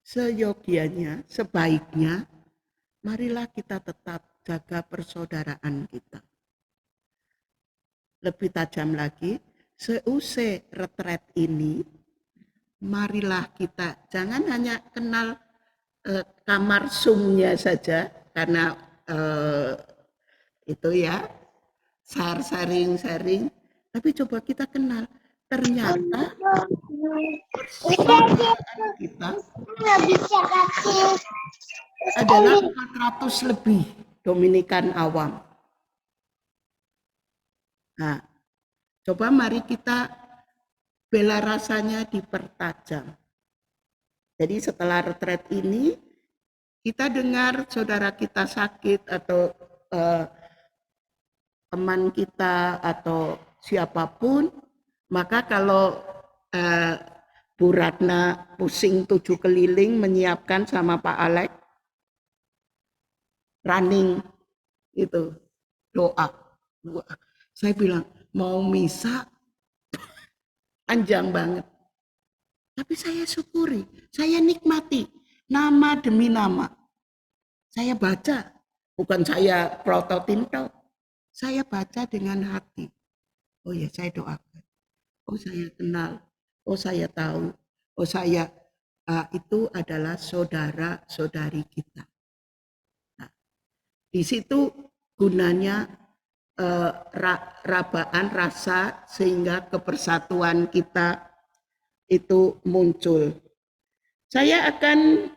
seyogianya, sebaiknya, marilah kita tetap jaga persaudaraan kita. Lebih tajam lagi, seusai retret ini, marilah kita jangan hanya kenal kamar Zoom-nya saja, karena itu ya sharing, tapi coba kita kenal. Ternyata persaudaraan kita adalah 400 lebih Dominikan awam. Nah, coba mari kita bela rasanya dipertajam. Jadi setelah retret ini, kita dengar saudara kita sakit atau teman kita atau siapapun, maka kalau Bu Ratna pusing 7 keliling menyiapkan sama Pak Alex, running itu doa. Saya bilang mau misa panjang banget. Tapi saya syukuri, saya nikmati nama demi nama. Saya baca, bukan saya prototinto. Saya baca dengan hati. Oh ya, saya doakan. Oh saya kenal. Oh saya tahu. Oh saya itu adalah saudara-saudari kita. Nah, di situ gunanya rabaan rasa sehingga kepersatuan kita itu muncul. Saya akan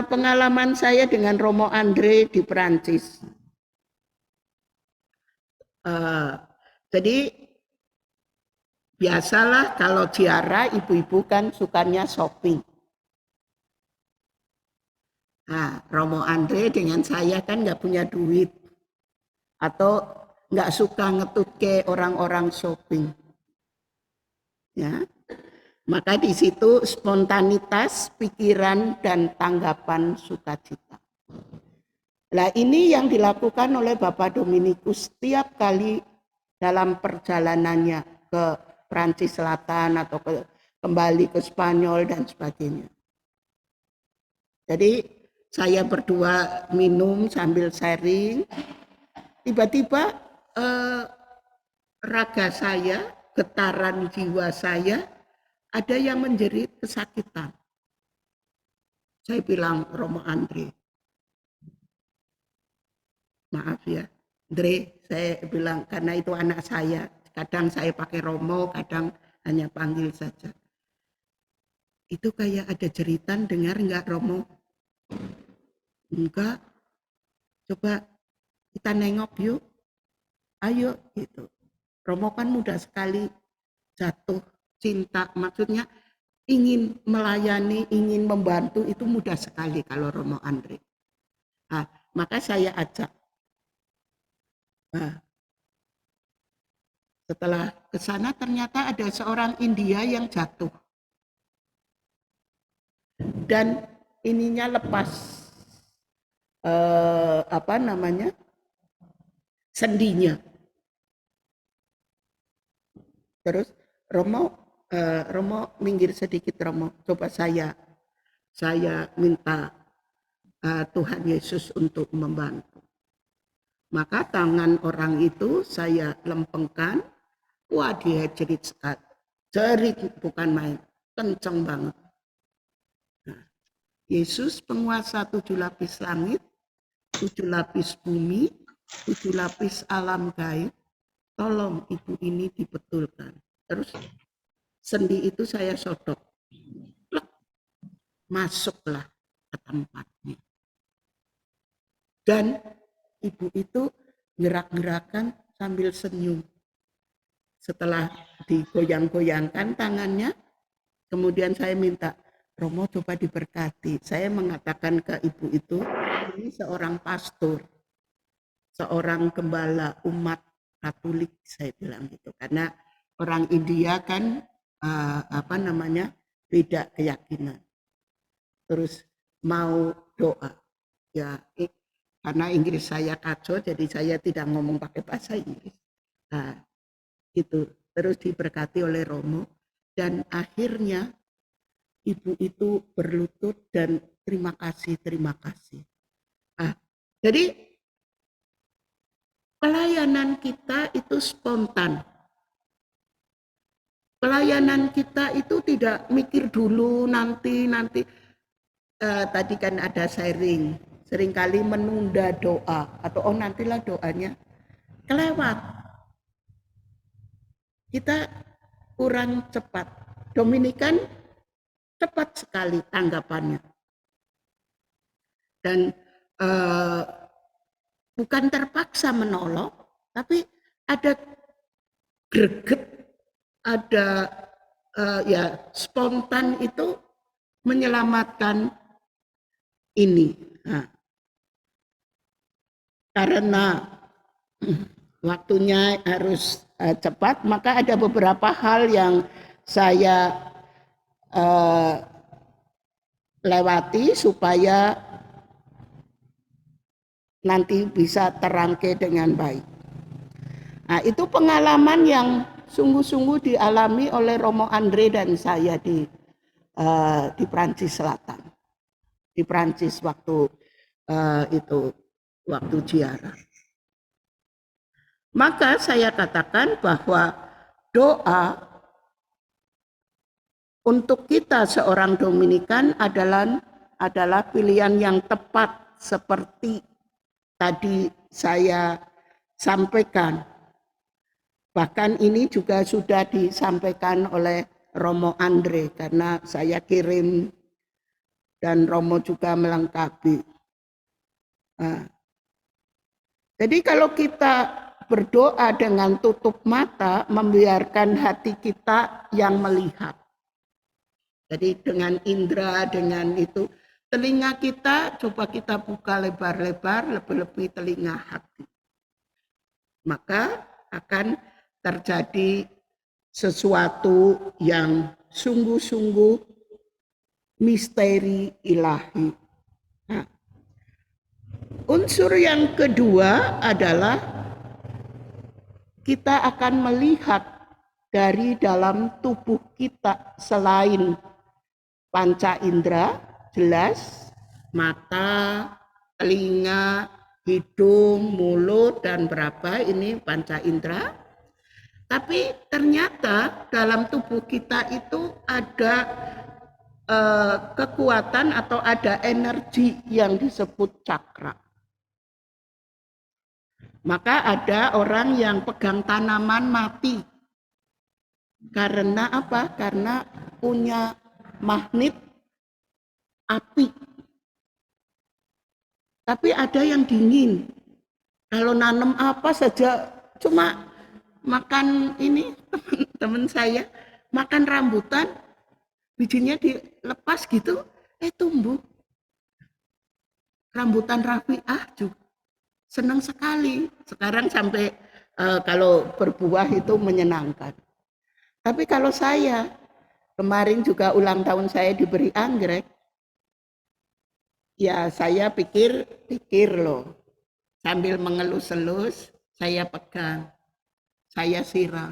pengalaman saya dengan Romo Andre di Perancis. Jadi biasalah kalau ziarah ibu-ibu kan sukanya shopping. Nah, Romo Andre dengan saya kan nggak punya duit atau nggak suka ngetut ke orang-orang shopping. Ya. Maka di situ spontanitas, pikiran, dan tanggapan sukacita. Nah ini yang dilakukan oleh Bapak Dominikus setiap kali dalam perjalanannya ke Prancis Selatan atau kembali ke Spanyol dan sebagainya. Jadi saya berdua minum sambil sharing, tiba-tiba raga saya, getaran jiwa saya, ada yang menjerit kesakitan. Saya bilang, Romo Andre, maaf ya, Andre, saya bilang karena itu anak saya. Kadang saya pakai Romo, kadang hanya panggil saja. Itu kayak ada jeritan, dengar enggak Romo? Enggak. Coba kita nengok yuk. Ayo gitu. Romo kan mudah sekali jatuh cinta, maksudnya ingin melayani, ingin membantu itu mudah sekali kalau Romo Andre. Nah, maka saya ajak. Nah, setelah ke sana ternyata ada seorang India yang jatuh. Dan ininya lepas sendinya. Terus Romo minggir sedikit Romo, coba saya minta Tuhan Yesus untuk membantu. Maka tangan orang itu saya lempengkan, wah dia jerit sekali, jerit bukan main, kenceng banget. Nah, Yesus penguasa 7 lapis langit, 7 lapis bumi, 7 lapis alam gaib, tolong ibu ini dibetulkan. Terus sendi itu saya sodok, masuklah ke tempatnya. Dan ibu itu gerak-gerakan sambil senyum. Setelah digoyang-goyangkan tangannya, kemudian saya minta, Romo coba diberkati. Saya mengatakan ke ibu itu, ini seorang pastor, seorang gembala umat Katolik, saya bilang gitu. Karena orang India kan beda keyakinan. Terus mau doa, ya karena Inggris saya kacau, jadi saya tidak ngomong pakai bahasa Inggris. Nah, itu terus diberkati oleh Romo dan akhirnya ibu itu berlutut dan terima kasih. Nah, jadi pelayanan kita itu spontan. Pelayanan kita itu tidak mikir dulu nanti. Tadi kan ada sharing, seringkali menunda doa atau nantilah doanya kelewat. kita kurang cepat. Dominikan cepat sekali tanggapannya. Dan bukan terpaksa menolong, tapi ada greget, ada ya spontan itu menyelamatkan ini. Nah, karena waktunya harus cepat, maka ada beberapa hal yang saya lewati supaya nanti bisa terangkai dengan baik. Nah, itu pengalaman yang sungguh-sungguh dialami oleh Romo Andre dan saya di Prancis Selatan, di Prancis waktu waktu ziarah. Maka saya katakan bahwa doa untuk kita seorang Dominikan adalah pilihan yang tepat seperti tadi saya sampaikan. Bahkan ini juga sudah disampaikan oleh Romo Andre karena saya kirim dan Romo juga melengkapi. Nah, jadi kalau kita berdoa dengan tutup mata, membiarkan hati kita yang melihat. Jadi dengan indera, dengan itu, telinga kita coba kita buka lebar-lebar, lebih-lebih telinga hati. Maka akan terjadi sesuatu yang sungguh-sungguh misteri ilahi. Nah, unsur yang kedua adalah kita akan melihat dari dalam tubuh kita selain panca indera, jelas, mata, telinga, hidung, mulut, dan berapa ini panca indera. Tapi ternyata dalam tubuh kita itu ada kekuatan atau ada energi yang disebut cakra. Maka ada orang yang pegang tanaman mati. Karena apa? Karena punya magnet api. Tapi ada yang dingin. Kalau nanam apa saja, cuma makan ini, teman saya makan rambutan, bijinya dilepas gitu, tumbuh. Rambutan rafiah juga senang sekali. Sekarang sampai kalau berbuah itu menyenangkan. Tapi kalau saya kemarin juga ulang tahun saya diberi anggrek, ya saya pikir loh, sambil mengelus-elus saya pegang, saya siram.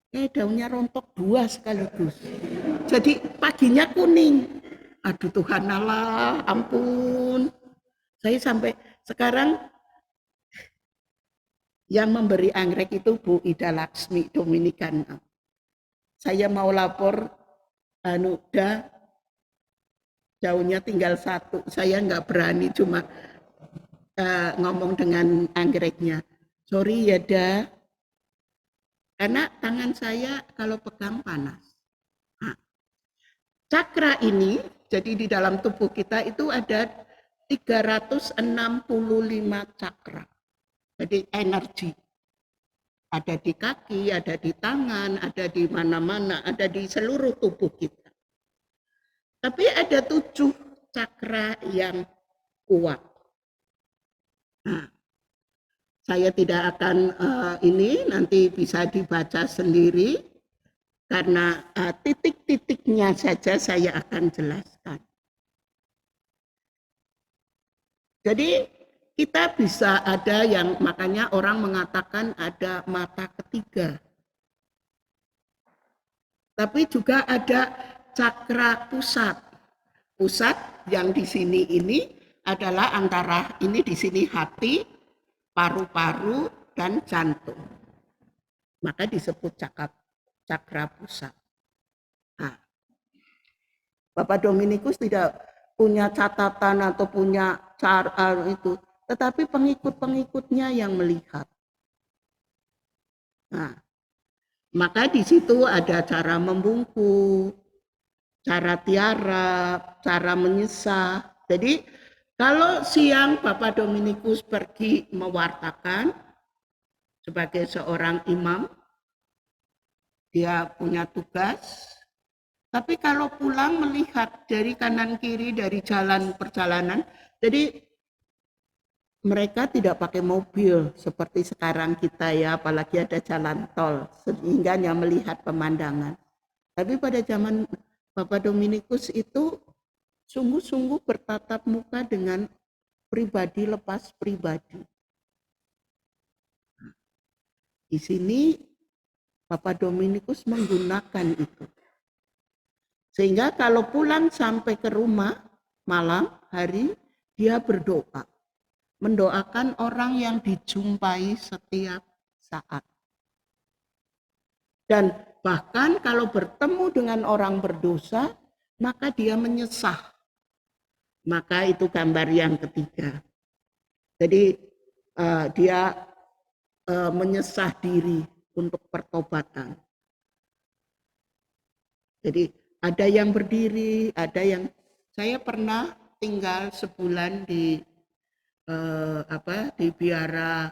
Daunnya rontok 2 sekaligus. Jadi paginya kuning. Aduh Tuhan Allah, ampun. Saya sampai sekarang yang memberi anggrek itu Bu Ida Laksmi Dominikan. Saya mau lapor, daunnya tinggal 1. Saya nggak berani cuma ngomong dengan anggreknya. Sorry ya Da, karena tangan saya kalau pegang panas. Nah, cakra ini, jadi di dalam tubuh kita itu ada 365 cakra. Jadi energi. Ada di kaki, ada di tangan, ada di mana-mana, ada di seluruh tubuh kita. Tapi ada 7 cakra yang kuat. Nah, saya tidak akan ini nanti bisa dibaca sendiri karena titik-titiknya saja saya akan jelaskan. Jadi kita bisa ada yang makanya orang mengatakan ada mata ketiga. Tapi juga ada cakra pusat. Pusat yang di sini ini adalah antara ini di sini hati, paru-paru, dan jantung. Maka disebut cakra pusat. Nah, Bapak Dominikus tidak punya catatan atau punya cara itu, tetapi pengikut-pengikutnya yang melihat. Nah, Maka di situ ada cara membungkuk, cara tiarap, cara menyesah. Jadi kalau siang Bapak Dominikus pergi mewartakan sebagai seorang imam, dia punya tugas. Tapi kalau pulang melihat dari kanan kiri dari jalan perjalanan, jadi mereka tidak pakai mobil seperti sekarang kita ya, apalagi ada jalan tol, sehingga hanya melihat pemandangan. Tapi pada zaman Bapak Dominikus itu sungguh-sungguh bertatap muka dengan pribadi lepas pribadi. Di sini Bapak Dominikus menggunakan itu. Sehingga kalau pulang sampai ke rumah malam hari, dia berdoa. Mendoakan orang yang dijumpai setiap saat. Dan bahkan kalau bertemu dengan orang berdosa, maka dia menyesah. Maka itu gambar yang ketiga. Jadi dia menyesah diri untuk pertobatan. Jadi ada yang berdiri, ada yang saya pernah tinggal sebulan di di biara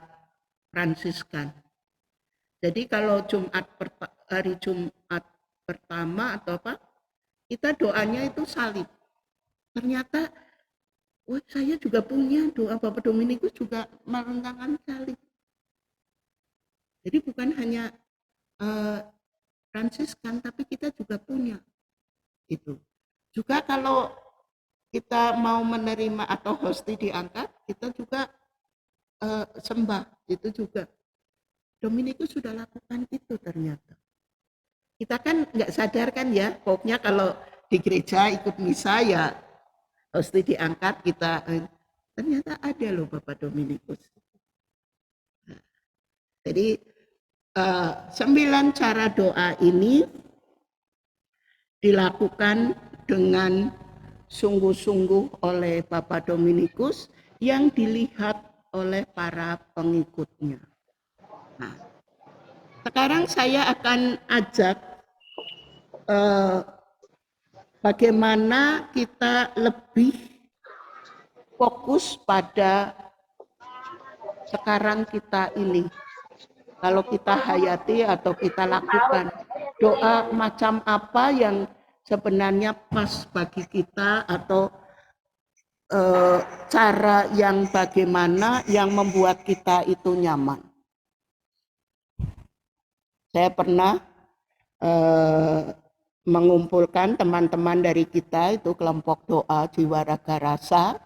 Fransiskan. Jadi kalau hari Jumat pertama atau apa, kita doanya itu salib. Ternyata, saya juga punya doa Bapak Dominikus juga merentangkan salib. Jadi bukan hanya Fransiskan, tapi kita juga punya itu. Juga kalau kita mau menerima atau hosti diangkat, kita juga sembah, itu juga. Dominikus sudah lakukan itu ternyata. Kita kan nggak sadar kan ya, pokoknya kalau di gereja ikut misa ya hosti diangkat kita, ternyata ada loh Bapak Dominikus. Nah, jadi 9 cara doa ini dilakukan dengan sungguh-sungguh oleh Bapak Dominikus yang dilihat oleh para pengikutnya. Nah, sekarang saya akan ajak bagaimana kita lebih fokus pada sekarang kita ini. Kalau kita hayati atau kita lakukan doa macam apa yang sebenarnya pas bagi kita atau cara yang bagaimana yang membuat kita itu nyaman. Saya pernah mengumpulkan teman-teman dari kita itu kelompok doa jiwa raga rasa,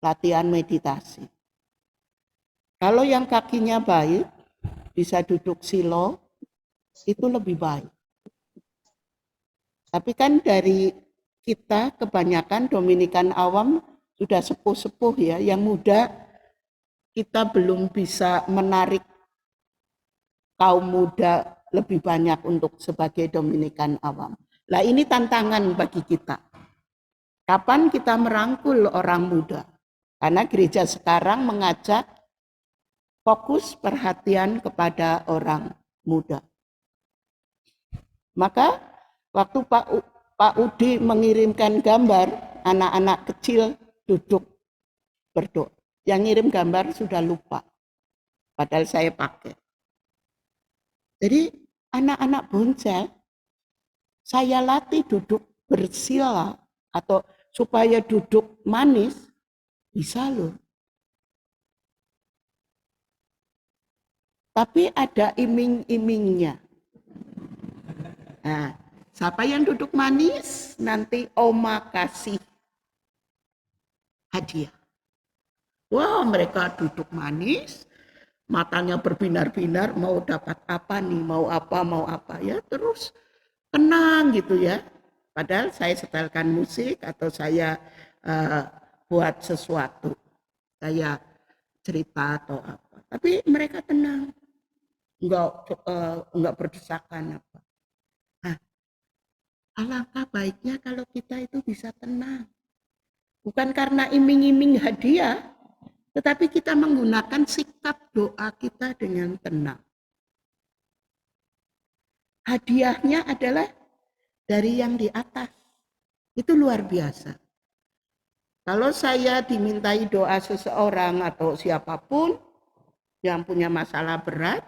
latihan meditasi. Kalau yang kakinya baik, bisa duduk silo, itu lebih baik. Tapi kan dari kita kebanyakan Dominikan awam sudah sepuh-sepuh ya, yang muda kita belum bisa menarik kaum muda lebih banyak untuk sebagai Dominikan awam. Nah ini tantangan bagi kita. Kapan kita merangkul orang muda? Karena gereja sekarang mengajak fokus perhatian kepada orang muda. Maka waktu Pak Udi mengirimkan gambar anak-anak kecil duduk berdoa. Yang ngirim gambar sudah lupa. Padahal saya pakai. Jadi anak-anak boncel saya latih duduk bersila atau supaya duduk manis bisa loh. Tapi ada iming-imingnya. Nah, siapa yang duduk manis nanti oma kasih hadiah. Wah, mereka duduk manis, matanya berbinar-binar, mau dapat apa nih, mau apa ya, terus tenang gitu ya. Padahal saya setelkan musik atau saya buat sesuatu, saya cerita atau apa. Tapi mereka tenang, enggak berdesakan apa. Nah, alangkah baiknya kalau kita itu bisa tenang. Bukan karena iming-iming hadiah, tetapi kita menggunakan sikap doa kita dengan tenang. hadiahnya adalah dari yang di atas. Itu luar biasa. Kalau saya dimintai doa seseorang atau siapapun yang punya masalah berat,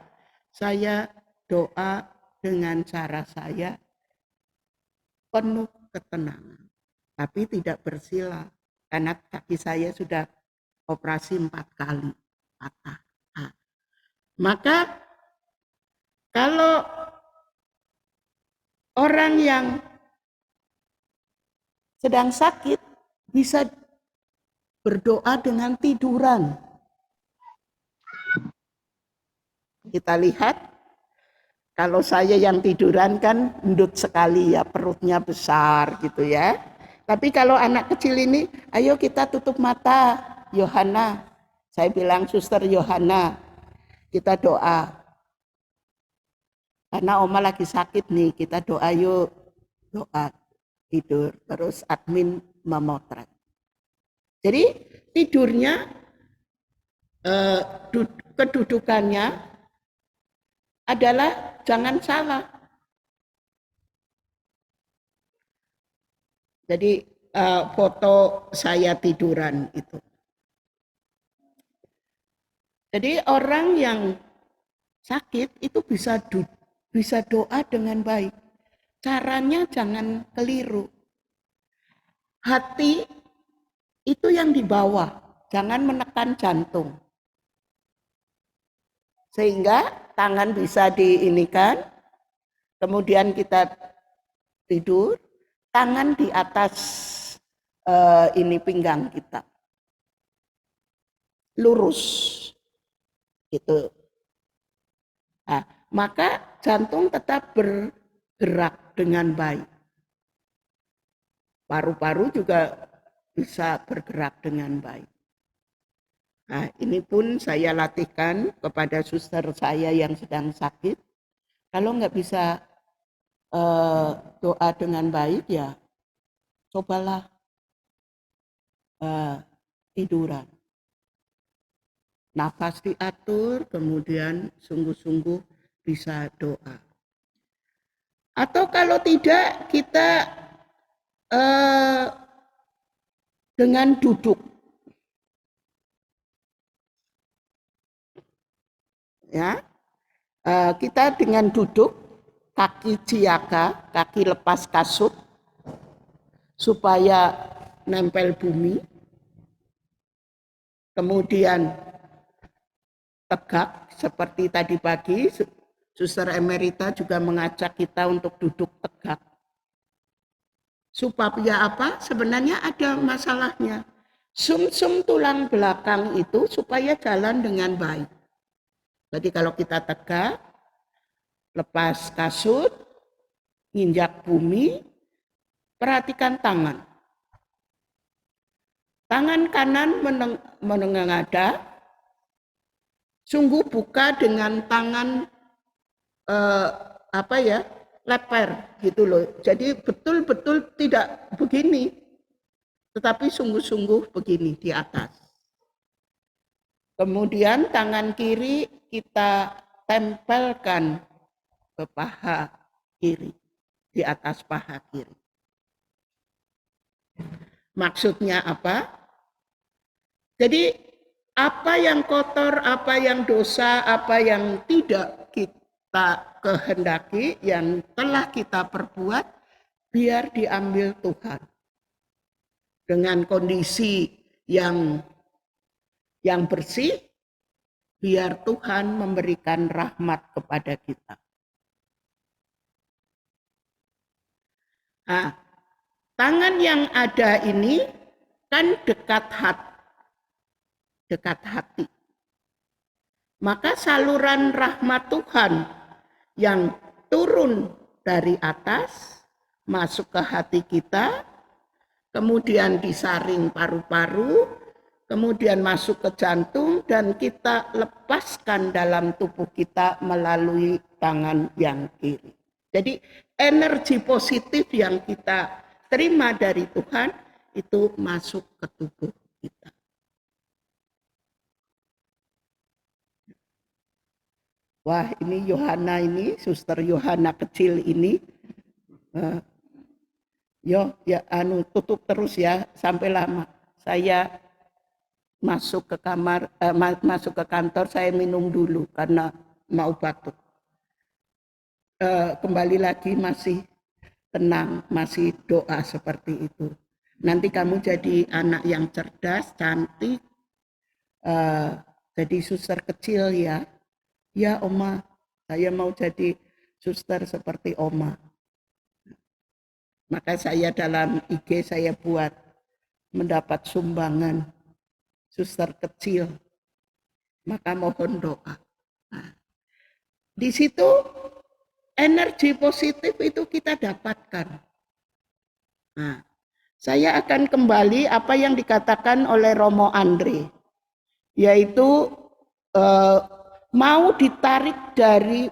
saya doa dengan cara saya penuh ketenangan. Tapi tidak bersila, karena kaki saya sudah operasi 4 kali patah. Nah, maka kalau orang yang sedang sakit bisa berdoa dengan tiduran. Kita lihat, kalau saya yang tiduran kan endut sekali ya, perutnya besar gitu ya. Tapi kalau anak kecil ini, ayo kita tutup mata, Yohana. Saya bilang, Suster Yohana, kita doa. Karena Oma lagi sakit nih, kita doa yuk. Doa, tidur. Terus admin memotret. Jadi tidurnya, kedudukannya adalah jangan salah. Jadi foto saya tiduran itu. Jadi orang yang sakit itu bisa doa dengan baik. Caranya jangan keliru. Hati itu yang di bawah, jangan menekan jantung. Sehingga tangan bisa diinikan, kemudian kita tidur, tangan di atas ini pinggang kita. Lurus. Gitu. Nah, maka jantung tetap bergerak dengan baik. Paru-paru juga bisa bergerak dengan baik. Nah, ini pun saya latihkan kepada suster saya yang sedang sakit. Kalau nggak bisa doa dengan baik, ya cobalah tiduran. Nafas diatur, kemudian sungguh-sungguh bisa doa. Atau kalau tidak, kita dengan duduk. Ya, kita dengan duduk, kaki ciaka, kaki lepas kasut, supaya nempel bumi. Kemudian tegak, seperti tadi pagi, Suster Emerita juga mengajak kita untuk duduk tegak. Supaya apa? Sebenarnya ada masalahnya. Sumsum tulang belakang itu supaya jalan dengan baik. Jadi kalau kita tegak, lepas kasut, nginjak bumi, perhatikan tangan. Tangan kanan menengadah, sungguh buka dengan tangan leper gitu loh. Jadi betul-betul tidak begini, tetapi sungguh-sungguh begini di atas. Kemudian tangan kiri kita tempelkan ke paha kiri, di atas paha kiri. Maksudnya apa? Jadi apa yang kotor, apa yang dosa, apa yang tidak kita kehendaki, yang telah kita perbuat, biar diambil Tuhan. Dengan kondisi yang bersih, biar Tuhan memberikan rahmat kepada kita. Nah, tangan yang ada ini kan dekat hati. Maka saluran rahmat Tuhan yang turun dari atas, masuk ke hati kita, kemudian disaring paru-paru, kemudian masuk ke jantung, dan kita lepaskan dalam tubuh kita melalui tangan yang kiri. Jadi energi positif yang kita terima dari Tuhan itu masuk ke tubuh kita. Wah, ini Yohana ini, Suster Yohana kecil ini. Yo, ya tutup terus ya sampai lama. Saya masuk ke kamar, masuk ke kantor, saya minum dulu karena mau batuk. Kembali lagi masih tenang, masih doa seperti itu. Nanti kamu jadi anak yang cerdas, cantik, jadi suster kecil ya. Ya Oma, saya mau jadi suster seperti Oma. Maka saya dalam IG saya buat mendapat sumbangan suster kecil. Maka mohon doa. Nah, di situ energi positif itu kita dapatkan. Nah, saya akan kembali apa yang dikatakan oleh Romo Andre, yaitu mau ditarik dari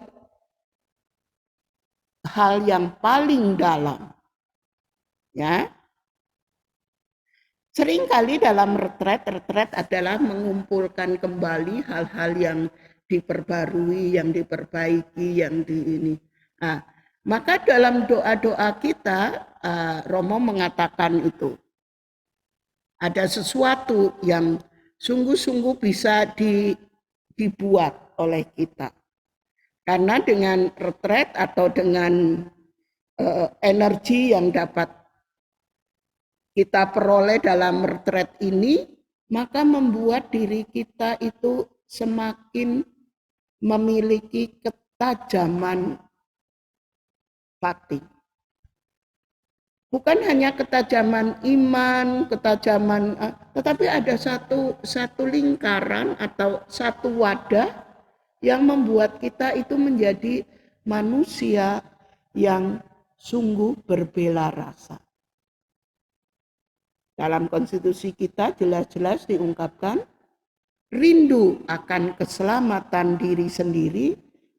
hal yang paling dalam. Ya, seringkali dalam retret adalah mengumpulkan kembali hal-hal yang diperbarui, yang diperbaiki, yang di ini. Nah, maka dalam doa-doa kita, Romo mengatakan itu. Ada sesuatu yang sungguh-sungguh bisa dibuat oleh kita. Karena dengan retret atau dengan energi yang dapat kita peroleh dalam retret ini, maka membuat diri kita itu semakin memiliki ketajaman batin. Bukan hanya ketajaman iman, ketajaman, tetapi ada satu lingkaran atau satu wadah yang membuat kita itu menjadi manusia yang sungguh berbela rasa. Dalam konstitusi kita jelas-jelas diungkapkan rindu akan keselamatan diri sendiri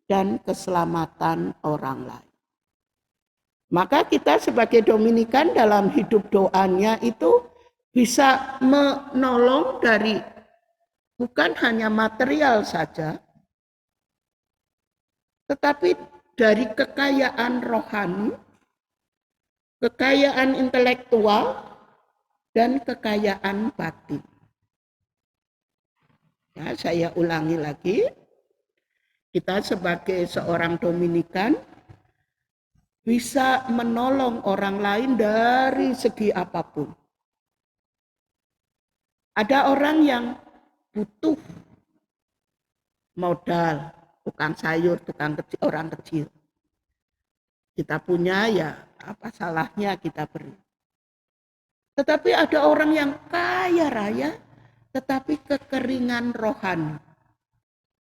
dan keselamatan orang lain. Maka kita sebagai Dominikan dalam hidup doanya itu bisa menolong dari bukan hanya material saja, tetapi dari kekayaan rohani, kekayaan intelektual, dan kekayaan batin. Ya, saya ulangi lagi, kita sebagai seorang Dominikan bisa menolong orang lain dari segi apapun. Ada orang yang butuh modal, tukang sayur, tukang kecil, orang kecil. Kita punya ya, apa salahnya kita beri. Tetapi ada orang yang kaya raya, tetapi kekeringan rohani.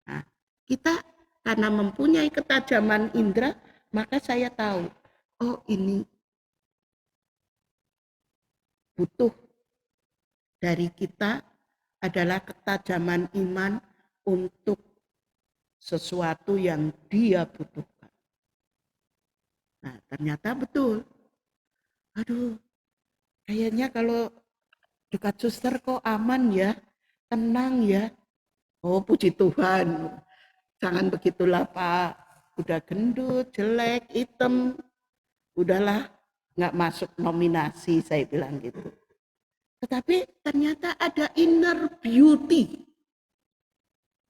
Nah, kita karena mempunyai ketajaman indera, maka saya tahu, oh ini butuh dari kita adalah ketajaman iman untuk sesuatu yang dia butuhkan. Nah, ternyata betul. Aduh, kayaknya kalau dekat suster kok aman ya, tenang ya. Oh puji Tuhan, jangan begitulah Pak. Udah gendut, jelek, hitam. Udahlah, nggak masuk nominasi, saya bilang gitu. Tetapi ternyata ada inner beauty.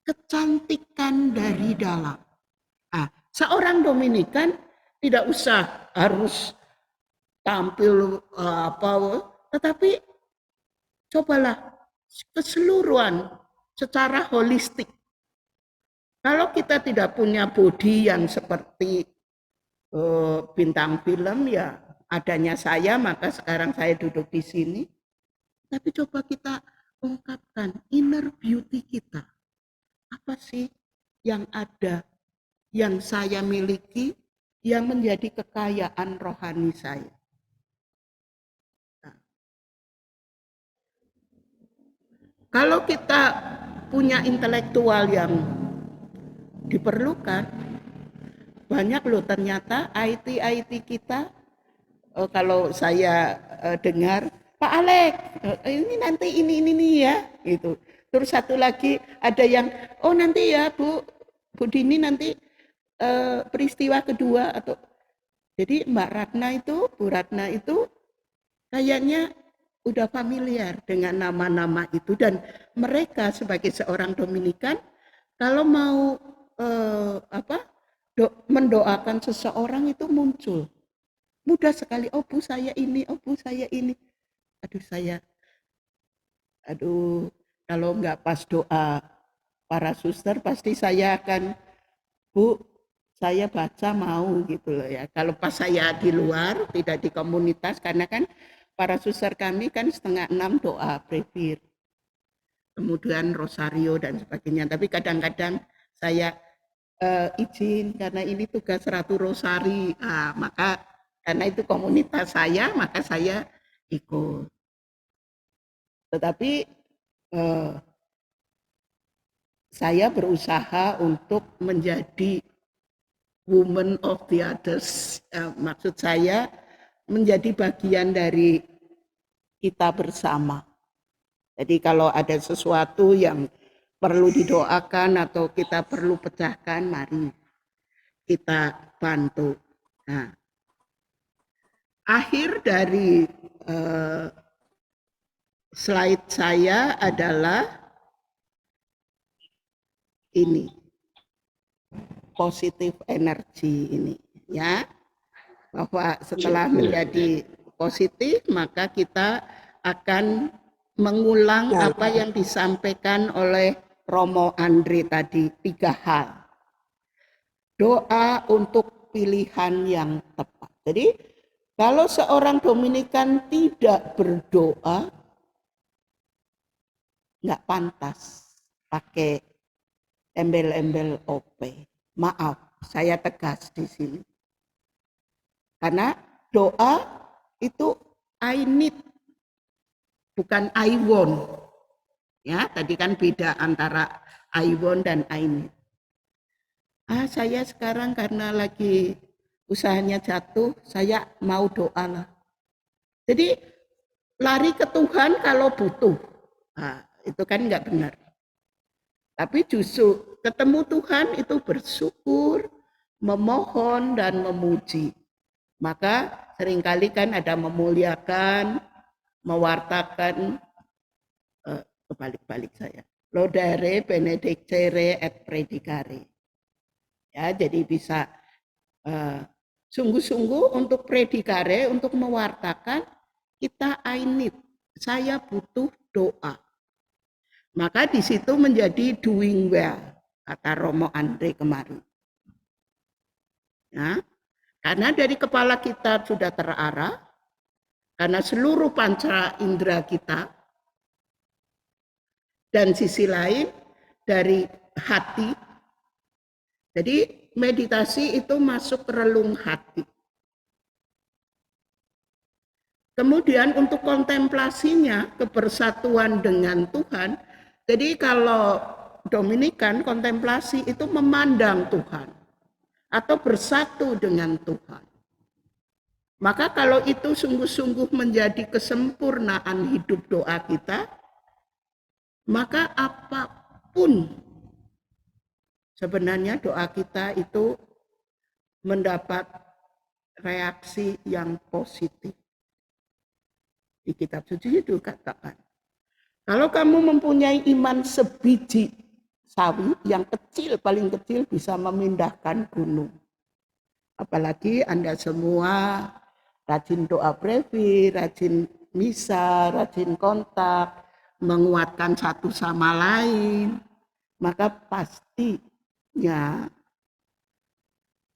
Kecantikan dari dalam. Ah, seorang Dominikan tidak usah harus tampil tetapi cobalah keseluruhan secara holistik. Kalau kita tidak punya body yang seperti bintang film ya adanya saya, maka sekarang saya duduk di sini. Tapi coba kita ungkapkan inner beauty kita. Apa sih yang ada, yang saya miliki, yang menjadi kekayaan rohani saya. Nah, kalau kita punya intelektual yang diperlukan, banyak loh ternyata IT kita, kalau saya dengar, Pak Alex, ini nanti ini ya, gitu. Terus satu lagi ada yang, oh nanti ya Bu, Bu Dini nanti peristiwa kedua atau jadi Mbak Ratna itu, Bu Ratna itu kayaknya udah familiar dengan nama-nama itu dan mereka sebagai seorang Dominikan kalau mau mendoakan seseorang itu muncul mudah sekali. Oh Bu saya ini, oh Bu saya ini. Aduh kalau nggak pas doa para suster pasti saya akan Bu saya baca mau gitu loh ya. Kalau pas saya di luar tidak di komunitas karena kan para suster kami kan 5:30 doa brevir, kemudian rosario dan sebagainya. Tapi kadang-kadang saya izin karena ini tugas Ratu Rosari. Maka karena itu komunitas saya, maka saya ikut. Tetapi saya berusaha untuk menjadi woman of the others. Maksud saya menjadi bagian dari kita bersama. Jadi kalau ada sesuatu yang perlu didoakan atau kita perlu pecahkan, mari kita bantu. Nah, akhir dari slide saya adalah ini, positif energi ini, ya, bahwa setelah menjadi positif maka kita akan mengulang apa yang disampaikan oleh Romo Andre tadi, 3 hal. Doa untuk pilihan yang tepat. Jadi kalau seorang Dominikan tidak berdoa, nggak pantas pakai embel-embel OP. Maaf, saya tegas di sini. Karena doa itu I need, bukan I want. Ya, tadi kan beda antara I want dan I need. Saya sekarang karena lagi usahanya jatuh, saya mau doa lah. Jadi lari ke Tuhan kalau butuh. Itu kan nggak benar. Tapi justru ketemu Tuhan itu bersyukur, memohon dan memuji. Maka seringkali kan ada memuliakan, mewartakan, kebalik-balik saya. Lodare benedicere et predicare. Ya, jadi bisa sungguh-sungguh untuk predicare, untuk mewartakan, kita I need, saya butuh doa. Maka di situ menjadi doing well, kata Romo Andre kemarin. Ya, karena dari kepala kita sudah terarah, karena seluruh panca indera kita, dan sisi lain dari hati. Jadi meditasi itu masuk ke relung hati. Kemudian untuk kontemplasinya, kebersatuan dengan Tuhan. Jadi kalau Dominikan, kontemplasi itu memandang Tuhan atau bersatu dengan Tuhan. Maka kalau itu sungguh-sungguh menjadi kesempurnaan hidup doa kita, maka apapun sebenarnya doa kita itu mendapat reaksi yang positif. Di kitab suci itu katakan, kalau kamu mempunyai iman sebiji sawi yang kecil, paling kecil bisa memindahkan gunung. Apalagi Anda semua rajin doa brevi, rajin misa, rajin kontak, menguatkan satu sama lain, maka pastinya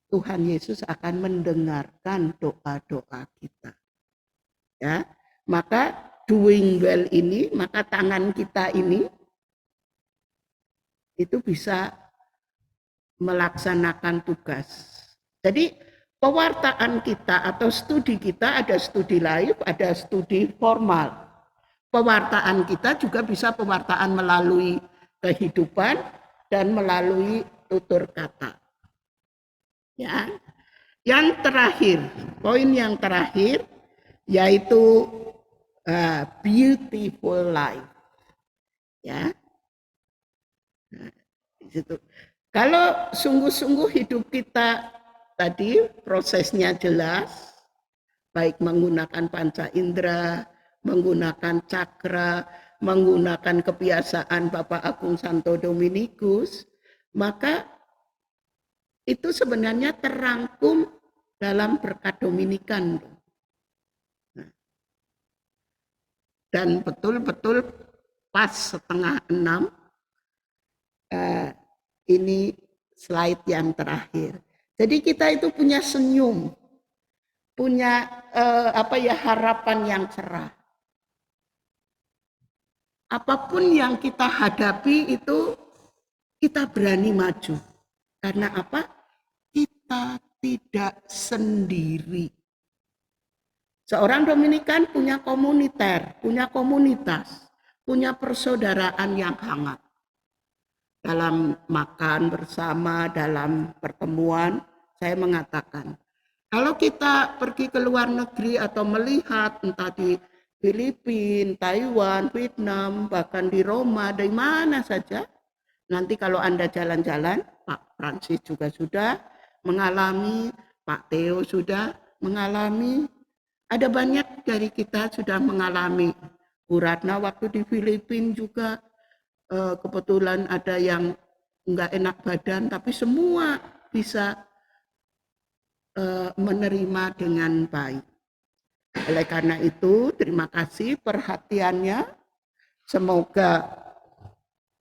Tuhan Yesus akan mendengarkan doa-doa kita. Ya, maka doing well ini, maka tangan kita ini itu bisa melaksanakan tugas. Jadi pewartaan kita atau studi kita ada studi live, ada studi formal. Pewartaan kita juga bisa pewartaan melalui kehidupan dan melalui tutur kata. Ya. Yang terakhir, poin yang terakhir yaitu beautiful life. Ya. Nah, di situ. Kalau sungguh-sungguh hidup kita tadi prosesnya jelas, baik menggunakan panca indera, menggunakan cakra, menggunakan kebiasaan Bapak Agung Santo Dominikus, maka itu sebenarnya terangkum dalam berkat Dominikan. Dan betul-betul pas 5:30 ini slide yang terakhir. Jadi kita itu punya senyum, punya harapan yang cerah. Apapun yang kita hadapi itu kita berani maju. Karena apa? Kita tidak sendiri. Seorang Dominikan punya komuniter, punya komunitas, punya persaudaraan yang hangat. Dalam makan bersama, dalam pertemuan, saya mengatakan, kalau kita pergi ke luar negeri atau melihat entah di Filipina, Taiwan, Vietnam, bahkan di Roma, di mana saja, nanti kalau Anda jalan-jalan, Pak Francis juga sudah mengalami, Pak Theo sudah mengalami, ada banyak dari kita sudah mengalami. Bu Ratna waktu di Filipina juga kebetulan ada yang enggak enak badan, tapi semua bisa menerima dengan baik. Oleh karena itu, terima kasih perhatiannya. Semoga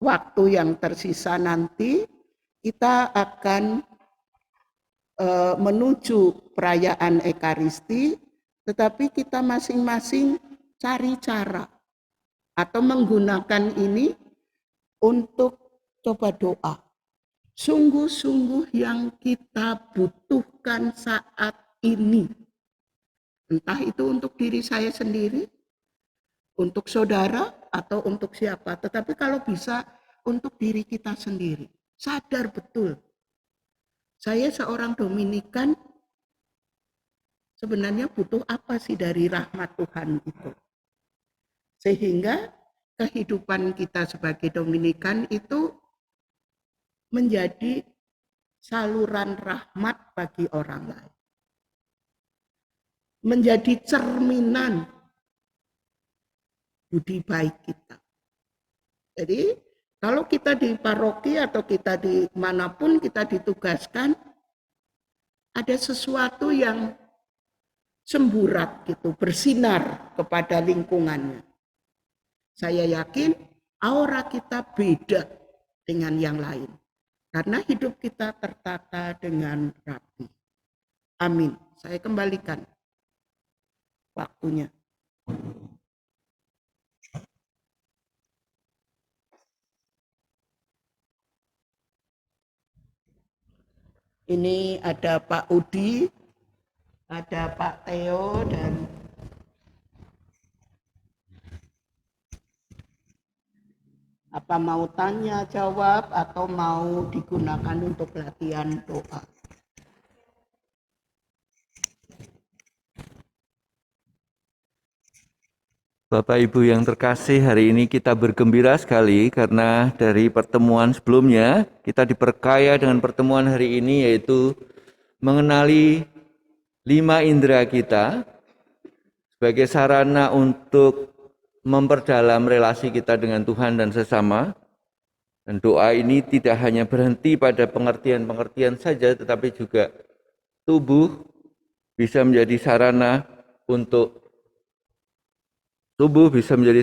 waktu yang tersisa nanti kita akan menuju perayaan Ekaristi, tetapi kita masing-masing cari cara atau menggunakan ini untuk coba doa. Sungguh-sungguh yang kita butuhkan saat ini. Entah itu untuk diri saya sendiri, untuk saudara, atau untuk siapa. Tetapi kalau bisa untuk diri kita sendiri. Sadar betul. Saya seorang Dominikan, sebenarnya butuh apa sih dari rahmat Tuhan itu. Sehingga kehidupan kita sebagai Dominikan itu menjadi saluran rahmat bagi orang lain. Menjadi cerminan budi baik kita. Jadi kalau kita di paroki atau kita di manapun kita ditugaskan, ada sesuatu yang semburat gitu, bersinar kepada lingkungannya. Saya yakin aura kita beda dengan yang lain. Karena hidup kita tertata dengan rapi. Amin. Saya kembalikan waktunya. Ini ada Pak Udi, ada Pak Theo, dan apa mau tanya jawab atau mau digunakan untuk latihan doa? Bapak Ibu yang terkasih, hari ini kita bergembira sekali karena dari pertemuan sebelumnya kita diperkaya dengan pertemuan hari ini, yaitu mengenali 5 indera kita sebagai sarana untuk memperdalam relasi kita dengan Tuhan dan sesama. Dan doa ini tidak hanya berhenti pada pengertian-pengertian saja, tetapi juga tubuh bisa menjadi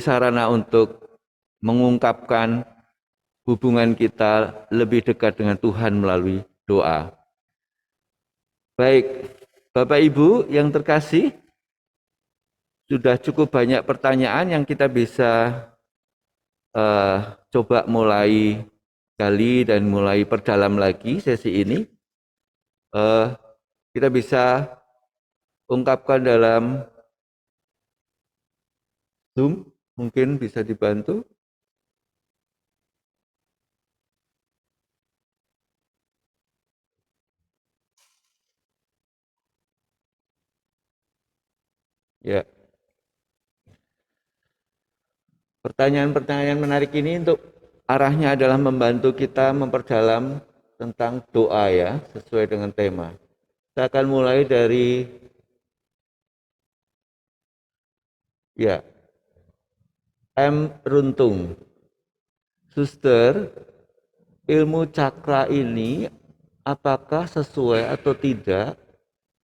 sarana untuk mengungkapkan hubungan kita lebih dekat dengan Tuhan melalui doa. Baik, Bapak Ibu yang terkasih, sudah cukup banyak pertanyaan yang kita bisa coba mulai gali dan mulai perdalam lagi sesi ini. Kita bisa ungkapkan dalam Zoom, mungkin bisa dibantu. Ya. Pertanyaan-pertanyaan menarik ini untuk arahnya adalah membantu kita memperdalam tentang doa ya, sesuai dengan tema. Saya akan mulai dari M. Runtung. Suster, ilmu cakra ini apakah sesuai atau tidak,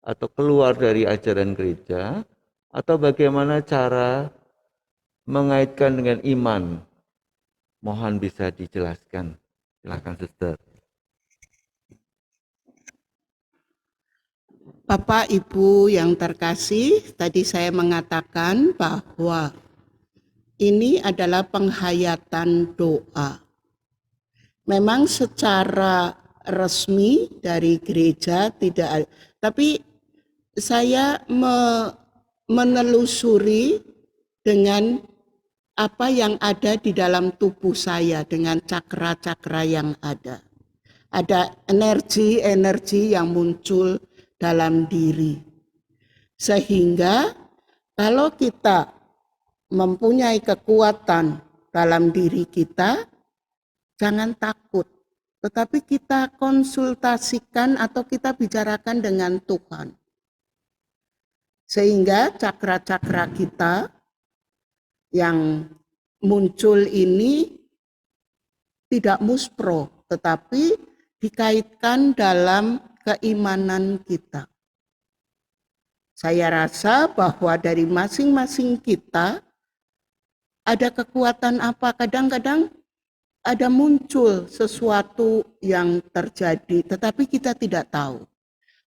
atau keluar dari ajaran gereja, atau bagaimana cara mengaitkan dengan iman? Mohon bisa dijelaskan. Silakan, Suster. Bapak Ibu yang terkasih, tadi saya mengatakan bahwa ini adalah penghayatan doa. Memang secara resmi dari gereja tidak ada, tapi saya menelusuri dengan apa yang ada di dalam tubuh saya, dengan cakra-cakra yang ada. Ada energi-energi yang muncul dalam diri. Sehingga kalau kita mempunyai kekuatan dalam diri kita, jangan takut. Tetapi kita konsultasikan atau kita bicarakan dengan Tuhan. Sehingga cakra-cakra kita yang muncul ini tidak muspro, tetapi dikaitkan dalam keimanan kita. Saya rasa bahwa dari masing-masing kita ada kekuatan apa, kadang-kadang ada muncul sesuatu yang terjadi, tetapi kita tidak tahu.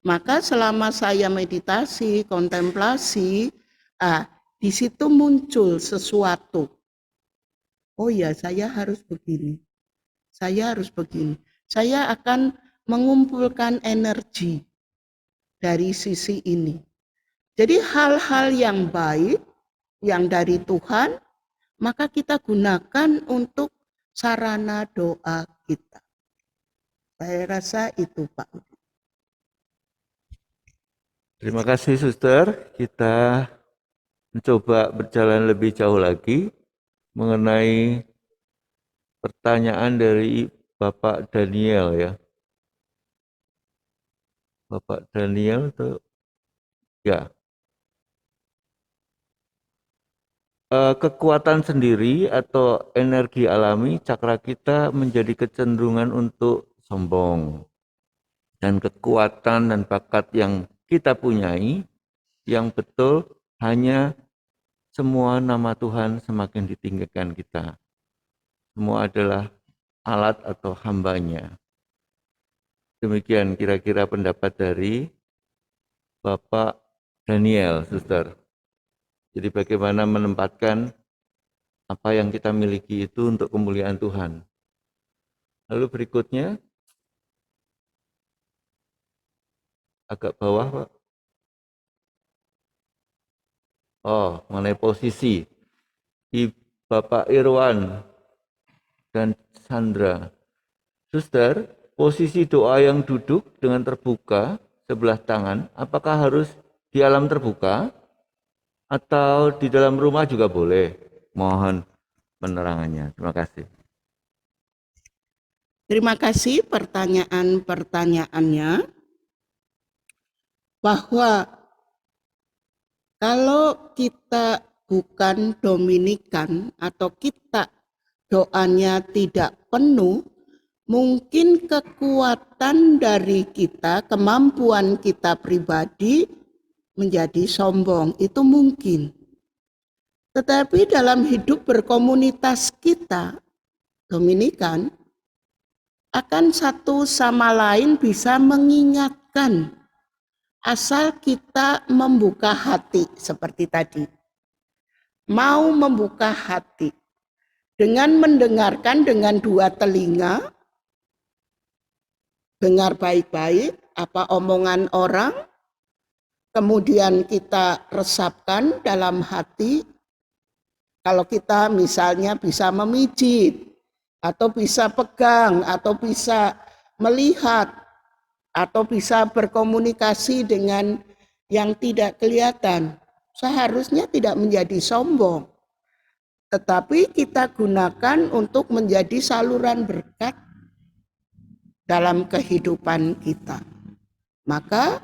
Maka selama saya meditasi, kontemplasi, di situ muncul sesuatu. Oh ya, saya harus begini. Saya harus begini. Saya akan mengumpulkan energi dari sisi ini. Jadi hal-hal yang baik, yang dari Tuhan, maka kita gunakan untuk sarana doa kita. Saya rasa itu, Pak. Terima kasih, Suster. Kita mencoba berjalan lebih jauh lagi mengenai pertanyaan dari Bapak Daniel ya. Bapak Daniel itu ya. Kekuatan sendiri atau energi alami cakra kita menjadi kecenderungan untuk sombong. Dan kekuatan dan bakat yang kita punyai yang betul hanya semua nama Tuhan semakin ditinggikan kita. Semua adalah alat atau hambanya. Demikian kira-kira pendapat dari Bapak Daniel, Suster. Jadi bagaimana menempatkan apa yang kita miliki itu untuk kemuliaan Tuhan. Lalu berikutnya, agak bawah Pak. Oh, mengenai posisi. Di Bapak Irwan dan Sandra. Suster, posisi doa yang duduk dengan terbuka sebelah tangan, apakah harus di alam terbuka atau di dalam rumah juga boleh? Mohon penerangannya. Terima kasih. Terima kasih pertanyaan-pertanyaannya. Bahwa kalau kita bukan Dominikan atau kita doanya tidak penuh, mungkin kekuatan dari kita, kemampuan kita pribadi menjadi sombong, itu mungkin. Tetapi dalam hidup berkomunitas kita, Dominikan, akan satu sama lain bisa mengingatkan asal kita membuka hati seperti tadi. Mau membuka hati dengan mendengarkan dengan dua telinga, dengar baik-baik apa omongan orang, kemudian kita resapkan dalam hati. Kalau kita misalnya bisa memijit, atau bisa pegang, atau bisa melihat, atau bisa berkomunikasi dengan yang tidak kelihatan, seharusnya tidak menjadi sombong. Tetapi kita gunakan untuk menjadi saluran berkat dalam kehidupan kita. Maka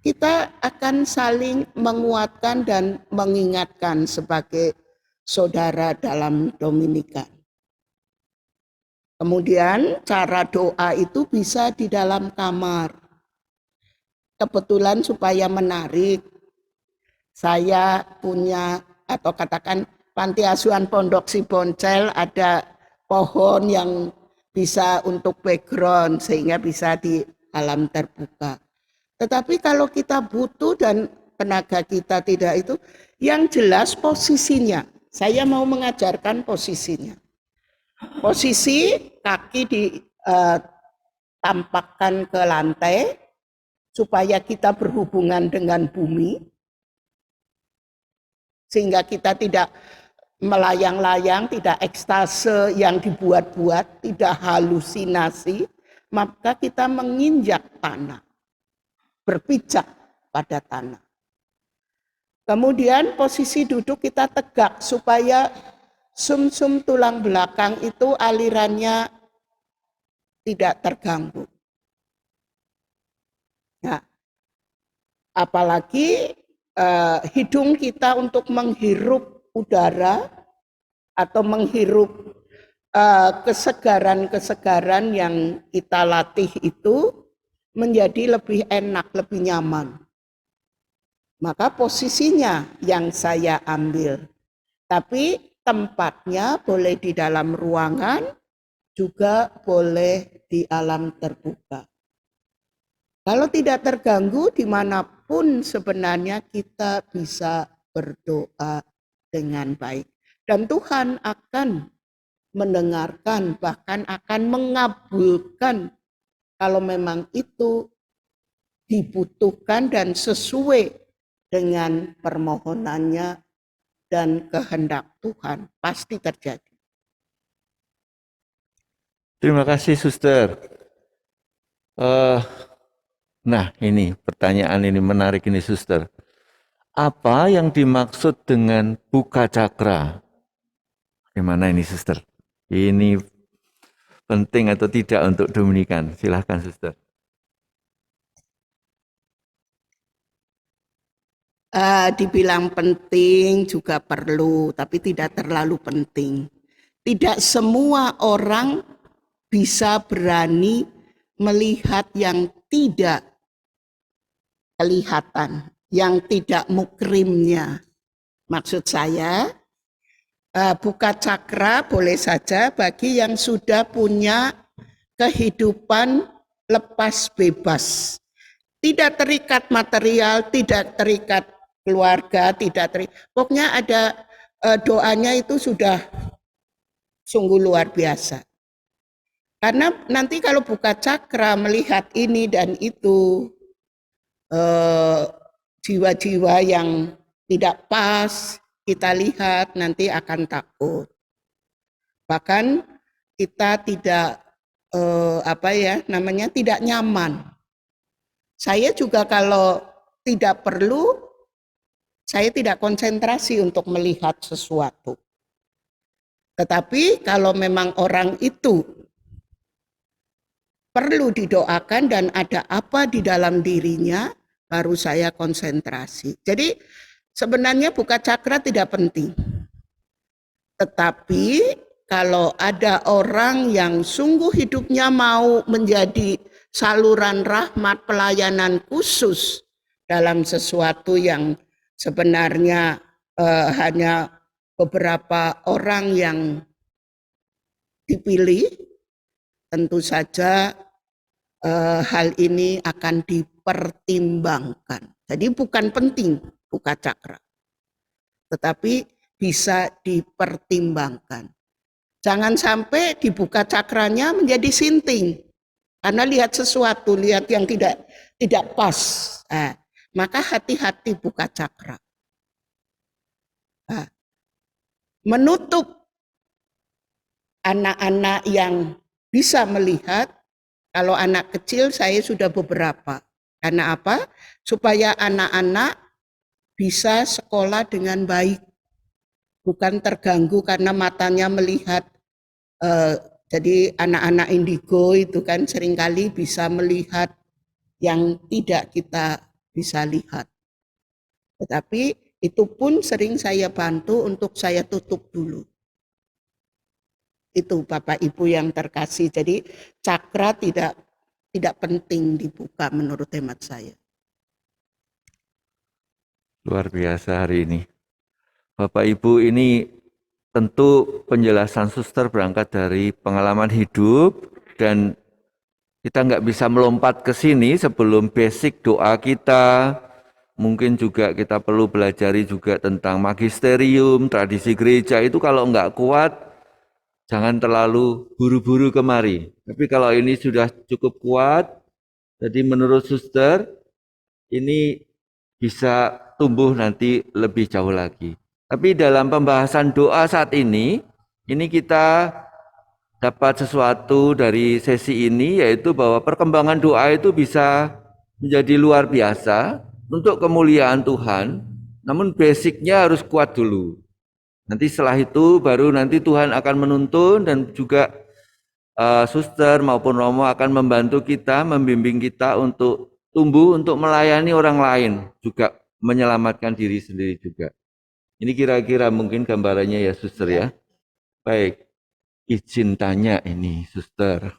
kita akan saling menguatkan dan mengingatkan sebagai saudara dalam Dominika. Kemudian cara doa itu bisa di dalam kamar. Kebetulan supaya menarik, saya punya atau katakan panti asuhan Pondok Siboncel ada pohon yang bisa untuk background sehingga bisa di alam terbuka. Tetapi kalau kita butuh dan tenaga kita tidak itu, yang jelas posisinya. Saya mau mengajarkan posisinya. Posisi kaki ditampakkan ke lantai supaya kita berhubungan dengan bumi. Sehingga kita tidak melayang-layang, tidak ekstase yang dibuat-buat, tidak halusinasi. Maka kita menginjak tanah. Berpijak pada tanah. Kemudian posisi duduk kita tegak supaya sumsum tulang belakang itu alirannya tidak terganggu. Nah, apalagi hidung kita untuk menghirup udara atau menghirup kesegaran-kesegaran yang kita latih itu menjadi lebih enak, lebih nyaman. Maka posisinya yang saya ambil. Tapi tempatnya boleh di dalam ruangan, juga boleh di alam terbuka. Kalau tidak terganggu, dimanapun sebenarnya kita bisa berdoa dengan baik. Dan Tuhan akan mendengarkan, bahkan akan mengabulkan kalau memang itu dibutuhkan dan sesuai dengan permohonannya dan kehendak Tuhan, pasti terjadi. Terima kasih, Suster. Nah, ini pertanyaan ini menarik ini, Suster. Apa yang dimaksud dengan buka cakra? Gimana ini, Suster? Ini penting atau tidak untuk Dominikan? Silahkan, Suster. Dibilang penting juga perlu, tapi tidak terlalu penting. Tidak semua orang bisa berani melihat yang tidak kelihatan, yang tidak mukrimnya. Maksud saya, buka cakra boleh saja bagi yang sudah punya kehidupan lepas bebas. Tidak terikat material, tidak terikat keluarga, tidak terikat. Pokoknya ada doanya itu sudah sungguh luar biasa. Karena nanti kalau buka cakra melihat ini dan itu, jiwa-jiwa yang tidak pas kita lihat nanti akan takut. Bahkan kita tidak tidak nyaman. Saya juga kalau tidak perlu, saya tidak konsentrasi untuk melihat sesuatu. Tetapi kalau memang orang itu perlu didoakan dan ada apa di dalam dirinya, baru saya konsentrasi. Jadi sebenarnya buka cakra tidak penting. Tetapi kalau ada orang yang sungguh hidupnya mau menjadi saluran rahmat pelayanan khusus dalam sesuatu yang sebenarnya hanya beberapa orang yang dipilih, tentu saja hal ini akan dipertimbangkan. Jadi bukan penting buka cakra, tetapi bisa dipertimbangkan. Jangan sampai dibuka cakranya menjadi sinting. Karena lihat sesuatu, lihat yang tidak pas. Maka hati-hati buka cakra. Menutup anak-anak yang bisa melihat. Kalau anak kecil saya sudah beberapa. Karena apa? Supaya anak-anak bisa sekolah dengan baik. Bukan terganggu karena matanya melihat Jadi anak-anak indigo itu kan seringkali bisa melihat yang tidak kita bisa lihat. Tetapi itu pun sering saya bantu untuk saya tutup dulu. Itu Bapak Ibu yang terkasih. Jadi cakra tidak penting dibuka menurut hemat saya. Luar biasa hari ini. Bapak Ibu, ini tentu penjelasan suster berangkat dari pengalaman hidup dan kita nggak bisa melompat ke sini sebelum basic doa kita. Mungkin juga kita perlu belajari juga tentang magisterium, tradisi gereja itu kalau nggak kuat, jangan terlalu buru-buru kemari. Tapi kalau ini sudah cukup kuat, jadi menurut suster, ini bisa tumbuh nanti lebih jauh lagi. Tapi dalam pembahasan doa saat ini kita dapat sesuatu dari sesi ini, yaitu bahwa perkembangan doa itu bisa menjadi luar biasa untuk kemuliaan Tuhan, namun basicnya harus kuat dulu. Nanti setelah itu baru nanti Tuhan akan menuntun dan juga suster maupun Romo akan membantu kita, membimbing kita untuk tumbuh, untuk melayani orang lain, juga menyelamatkan diri sendiri juga. Ini kira-kira mungkin gambarannya ya suster ya. Baik, izin tanya ini suster.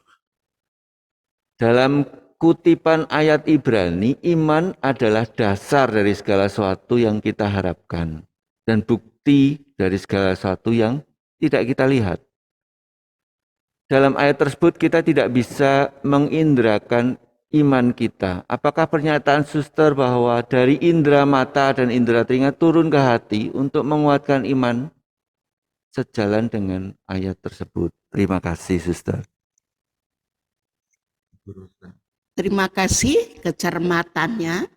Dalam kutipan ayat Ibrani, iman adalah dasar dari segala sesuatu yang kita harapkan dan bukti dari segala sesuatu yang tidak kita lihat. Dalam ayat tersebut kita tidak bisa mengindrakan iman kita. Apakah pernyataan suster bahwa dari indera mata dan indera telinga turun ke hati untuk menguatkan iman sejalan dengan ayat tersebut? Terima kasih suster. Terima kasih kecermatannya.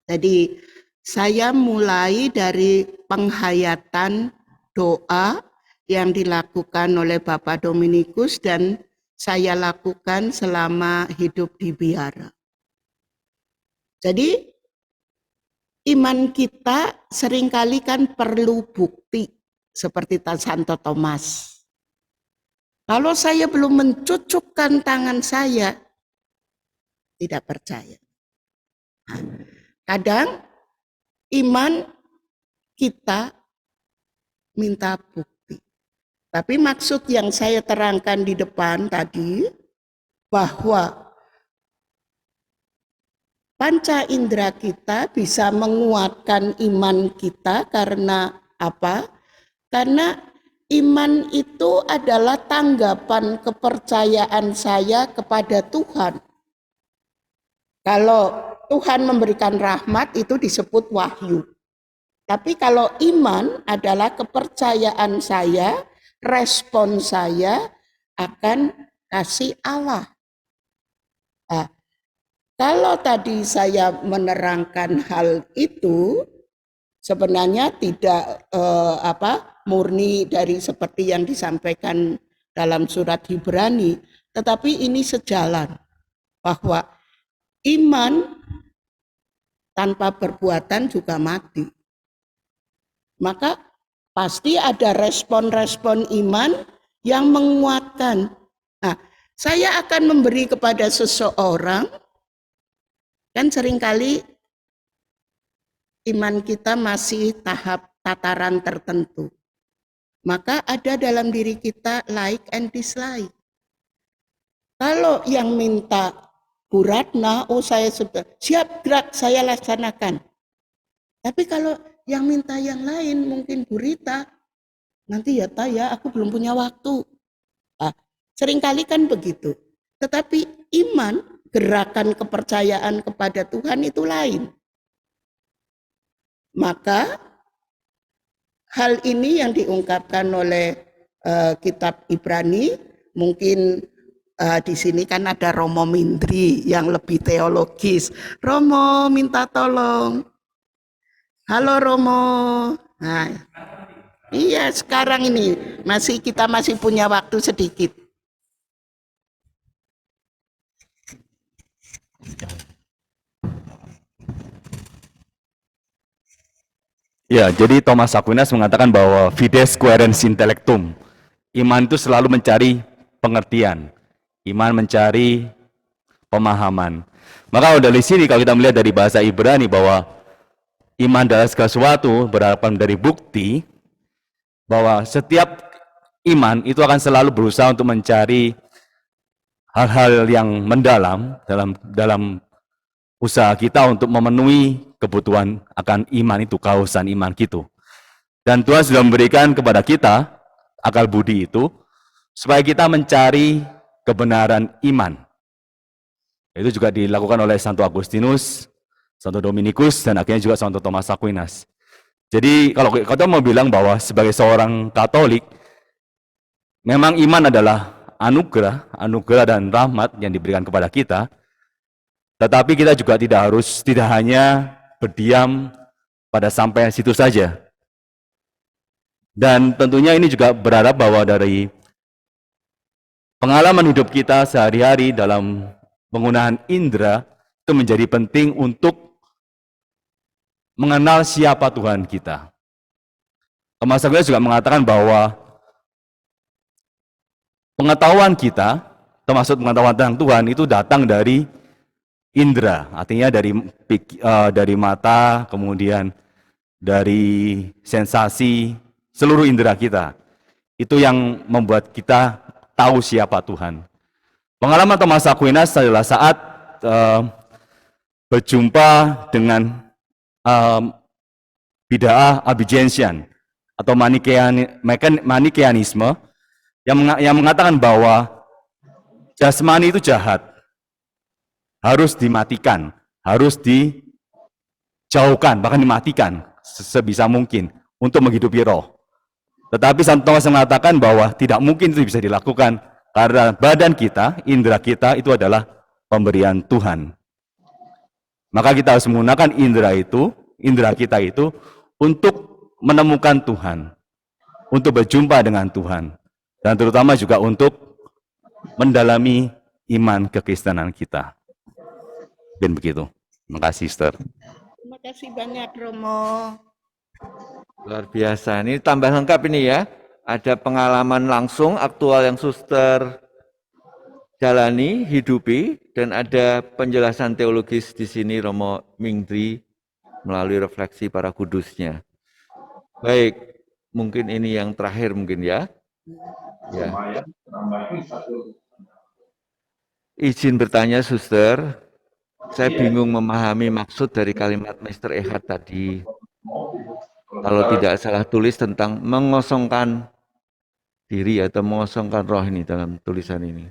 Jadi saya mulai dari penghayatan doa yang dilakukan oleh Bapak Dominikus dan saya lakukan selama hidup di biara. Jadi iman kita seringkali kan perlu bukti seperti Santo Thomas. Kalau saya belum mencucukkan tangan saya, tidak percaya. Kadang iman kita minta bukti. Tapi maksud yang saya terangkan di depan tadi, bahwa panca indera kita bisa menguatkan iman kita karena apa? Karena iman itu adalah tanggapan kepercayaan saya kepada Tuhan. Kalau Tuhan memberikan rahmat itu disebut wahyu. Tapi kalau iman adalah kepercayaan saya, respon saya akan kasih Allah. Nah, kalau tadi saya menerangkan hal itu, sebenarnya tidak murni dari seperti yang disampaikan dalam surat Ibrani, tetapi ini sejalan bahwa iman tanpa perbuatan juga mati. Maka pasti ada respon-respon iman yang menguatkan. Nah, saya akan memberi kepada seseorang, kan seringkali iman kita masih tahap tataran tertentu. Maka ada dalam diri kita like and dislike. Kalau yang minta Bu Ratna, oh saya sudah siap gerak, saya laksanakan. Tapi kalau yang minta yang lain, mungkin Bu Rita, nanti ya Taya, aku belum punya waktu. Nah, seringkali kan begitu. Tetapi iman, gerakan kepercayaan kepada Tuhan itu lain. Maka hal ini yang diungkapkan oleh kitab Ibrani, mungkin di sini kan ada Romo Mindri yang lebih teologis. Romo minta tolong. Halo Romo. Nah, iya sekarang ini kita masih punya waktu sedikit. Ya, jadi Thomas Aquinas mengatakan bahwa fides quaerens intellectum. Iman itu selalu mencari pengertian, iman mencari pemahaman. Maka dari sini kalau kita melihat dari bahasa Ibrani bahwa iman adalah segala sesuatu berharapan dari bukti, bahwa setiap iman itu akan selalu berusaha untuk mencari hal-hal yang mendalam dalam usaha kita untuk memenuhi kebutuhan akan iman itu, kehausan iman gitu. Dan Tuhan sudah memberikan kepada kita akal budi itu supaya kita mencari kebenaran iman. Itu juga dilakukan oleh Santo Agustinus, Santo Dominikus, dan akhirnya juga Santo Thomas Aquinas. Jadi kalau kita mau bilang bahwa sebagai seorang Katolik, memang iman adalah anugerah dan rahmat yang diberikan kepada kita, tetapi kita juga tidak hanya berdiam pada sampai situ saja. Dan tentunya ini juga berharap bahwa dari pengalaman hidup kita sehari-hari dalam penggunaan indera itu menjadi penting untuk mengenal siapa Tuhan kita. Thomas Aquinas juga mengatakan bahwa pengetahuan kita, termasuk pengetahuan tentang Tuhan, itu datang dari indera, artinya dari mata, kemudian dari sensasi, seluruh indera kita. Itu yang membuat kita tahu siapa Tuhan. Pengalaman Thomas Aquinas adalah saat berjumpa dengan bid'ah Albigensian atau Manikeanisme yang mengatakan bahwa jasmani itu jahat, harus dimatikan, harus dijauhkan, bahkan dimatikan sebisa mungkin untuk menghidupi roh. Tetapi Santo Thomas mengatakan bahwa tidak mungkin itu bisa dilakukan karena badan kita, indera kita itu adalah pemberian Tuhan. Maka kita harus menggunakan indera kita itu untuk menemukan Tuhan, untuk berjumpa dengan Tuhan, dan terutama juga untuk mendalami iman kekristenan kita. Dan begitu. Terima kasih, Sister. Terima kasih banyak, Romo. Luar biasa. Ini tambah lengkap ini ya. Ada pengalaman langsung aktual yang suster jalani, hidupi, dan ada penjelasan teologis di sini Romo Mingdri melalui refleksi para kudusnya. Baik, mungkin ini yang terakhir mungkin ya. Ya. Izin bertanya, suster. Saya bingung memahami maksud dari kalimat Mr. Ehad tadi. Kalau tidak salah tulis tentang mengosongkan diri atau mengosongkan roh ini dalam tulisan ini.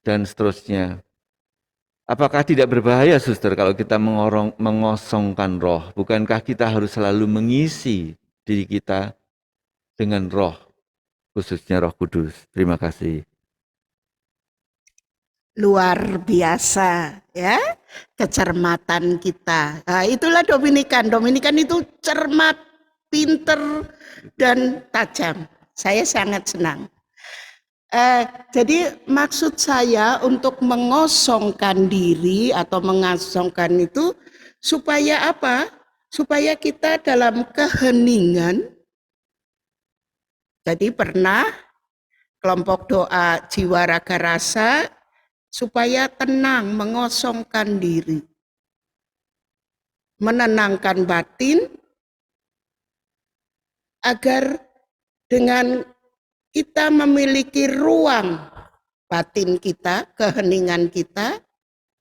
Dan seterusnya. Apakah tidak berbahaya, suster, kalau kita mengosongkan roh? Bukankah kita harus selalu mengisi diri kita dengan roh, khususnya Roh Kudus? Terima kasih. Luar biasa ya kecermatan kita. Nah, itulah Dominikan. Dominikan itu cermat, pinter, dan tajam. Saya sangat senang. Jadi maksud saya untuk mengosongkan diri atau mengosongkan itu supaya apa? Supaya kita dalam keheningan. Jadi pernah kelompok doa jiwa raga rasa supaya tenang, mengosongkan diri, menenangkan batin, agar dengan kita memiliki ruang batin kita, keheningan kita,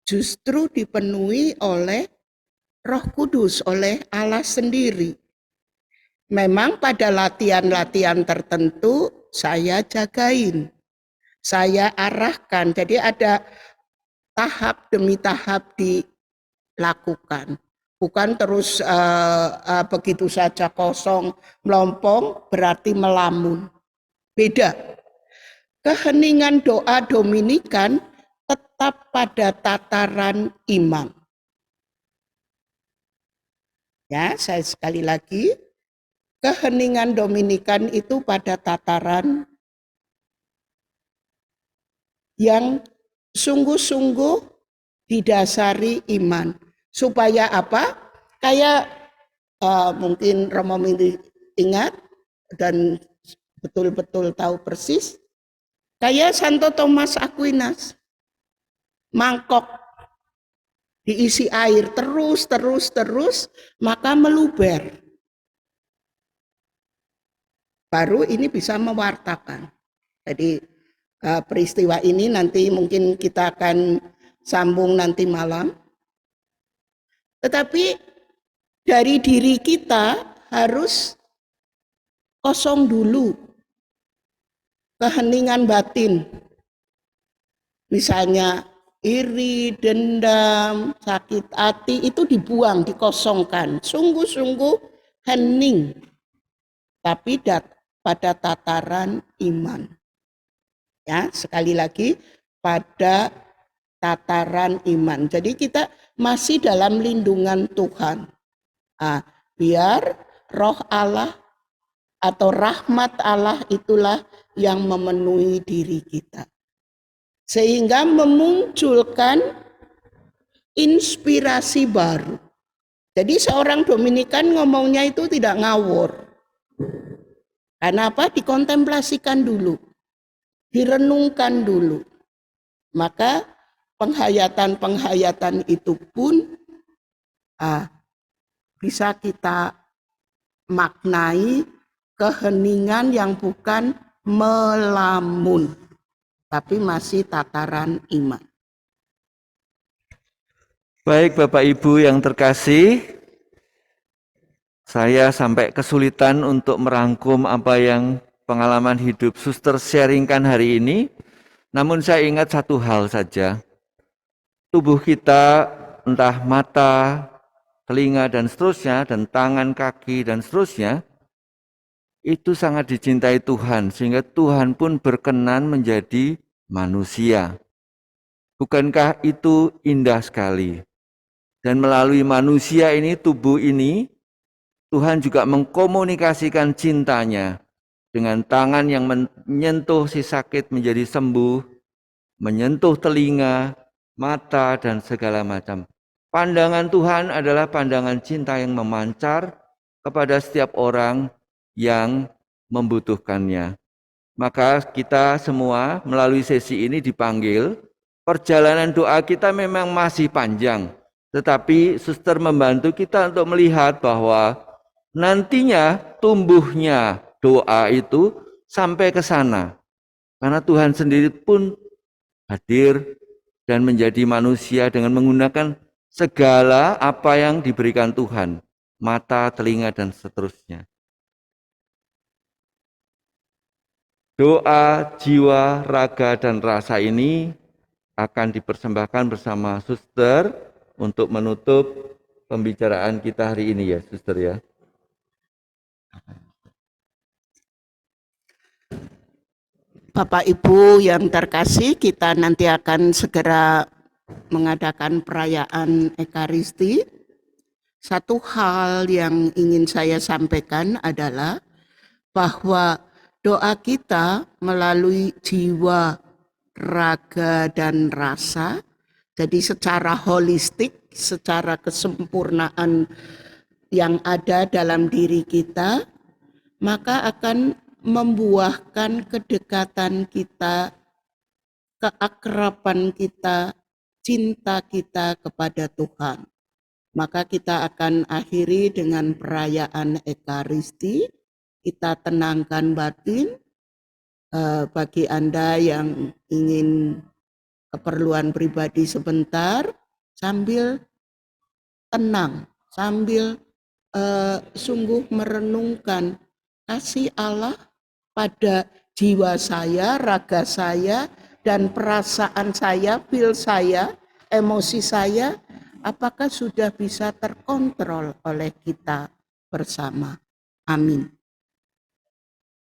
justru dipenuhi oleh Roh Kudus, oleh Allah sendiri. Memang pada latihan-latihan tertentu saya jagain, saya arahkan, jadi ada tahap demi tahap dilakukan. Bukan terus begitu saja kosong, melompong, berarti melamun. Beda. Keheningan doa Dominikan tetap pada tataran iman. Ya, saya sekali lagi, keheningan Dominikan itu pada tataran yang sungguh-sungguh didasari iman. Supaya apa? Kayak mungkin Romo Mingdri ingat dan betul-betul tahu persis, Kayak Santo Thomas Aquinas, mangkok diisi air terus, maka meluber. Baru ini bisa mewartakan. Jadi peristiwa ini nanti mungkin kita akan sambung nanti malam. Tetapi dari diri kita harus kosong dulu keheningan batin. Misalnya iri, dendam, sakit hati itu dibuang, dikosongkan. Sungguh-sungguh hening. Tapi pada tataran iman. Ya, sekali lagi pada tataran iman. Jadi kita masih dalam lindungan Tuhan. Biar roh Allah atau rahmat Allah itulah yang memenuhi diri kita. Sehingga memunculkan inspirasi baru. Jadi seorang Dominikan ngomongnya itu tidak ngawur. Karena apa? Dikontemplasikan dulu. Direnungkan dulu. Maka penghayatan-penghayatan itu pun bisa kita maknai keheningan yang bukan melamun, tapi masih tataran iman. Baik Bapak Ibu yang terkasih, saya sampai kesulitan untuk merangkum apa yang pengalaman hidup Suster sharingkan hari ini. Namun saya ingat satu hal saja. Tubuh kita, entah mata, telinga dan seterusnya, dan tangan, kaki dan seterusnya, itu sangat dicintai Tuhan, sehingga Tuhan pun berkenan menjadi manusia. Bukankah itu indah sekali? Dan melalui manusia ini, tubuh ini, Tuhan juga mengkomunikasikan cintanya dengan tangan yang menyentuh si sakit menjadi sembuh, menyentuh telinga, mata, dan segala macam. Pandangan Tuhan adalah pandangan cinta yang memancar kepada setiap orang yang membutuhkannya. Maka kita semua melalui sesi ini dipanggil, perjalanan doa kita memang masih panjang, tetapi suster membantu kita untuk melihat bahwa nantinya tumbuhnya doa itu sampai ke sana. Karena Tuhan sendiri pun hadir dan menjadi manusia dengan menggunakan segala apa yang diberikan Tuhan, mata, telinga, dan seterusnya. Doa, jiwa, raga, dan rasa ini akan dipersembahkan bersama suster untuk menutup pembicaraan kita hari ini ya, suster ya. Bapak Ibu yang terkasih, kita nanti akan segera mengadakan perayaan Ekaristi. Satu hal yang ingin saya sampaikan adalah bahwa doa kita melalui jiwa, raga, dan rasa, jadi secara holistik, secara kesempurnaan yang ada dalam diri kita, maka akan membuahkan kedekatan kita, keakraban kita, cinta kita kepada Tuhan. Maka kita akan akhiri dengan perayaan Ekaristi. Kita tenangkan batin. Bagi Anda yang ingin keperluan pribadi sebentar, sambil tenang, sambil sungguh merenungkan kasih Allah pada jiwa saya, raga saya, dan perasaan saya, feel saya, emosi saya, apakah sudah bisa terkontrol oleh kita bersama. Amin.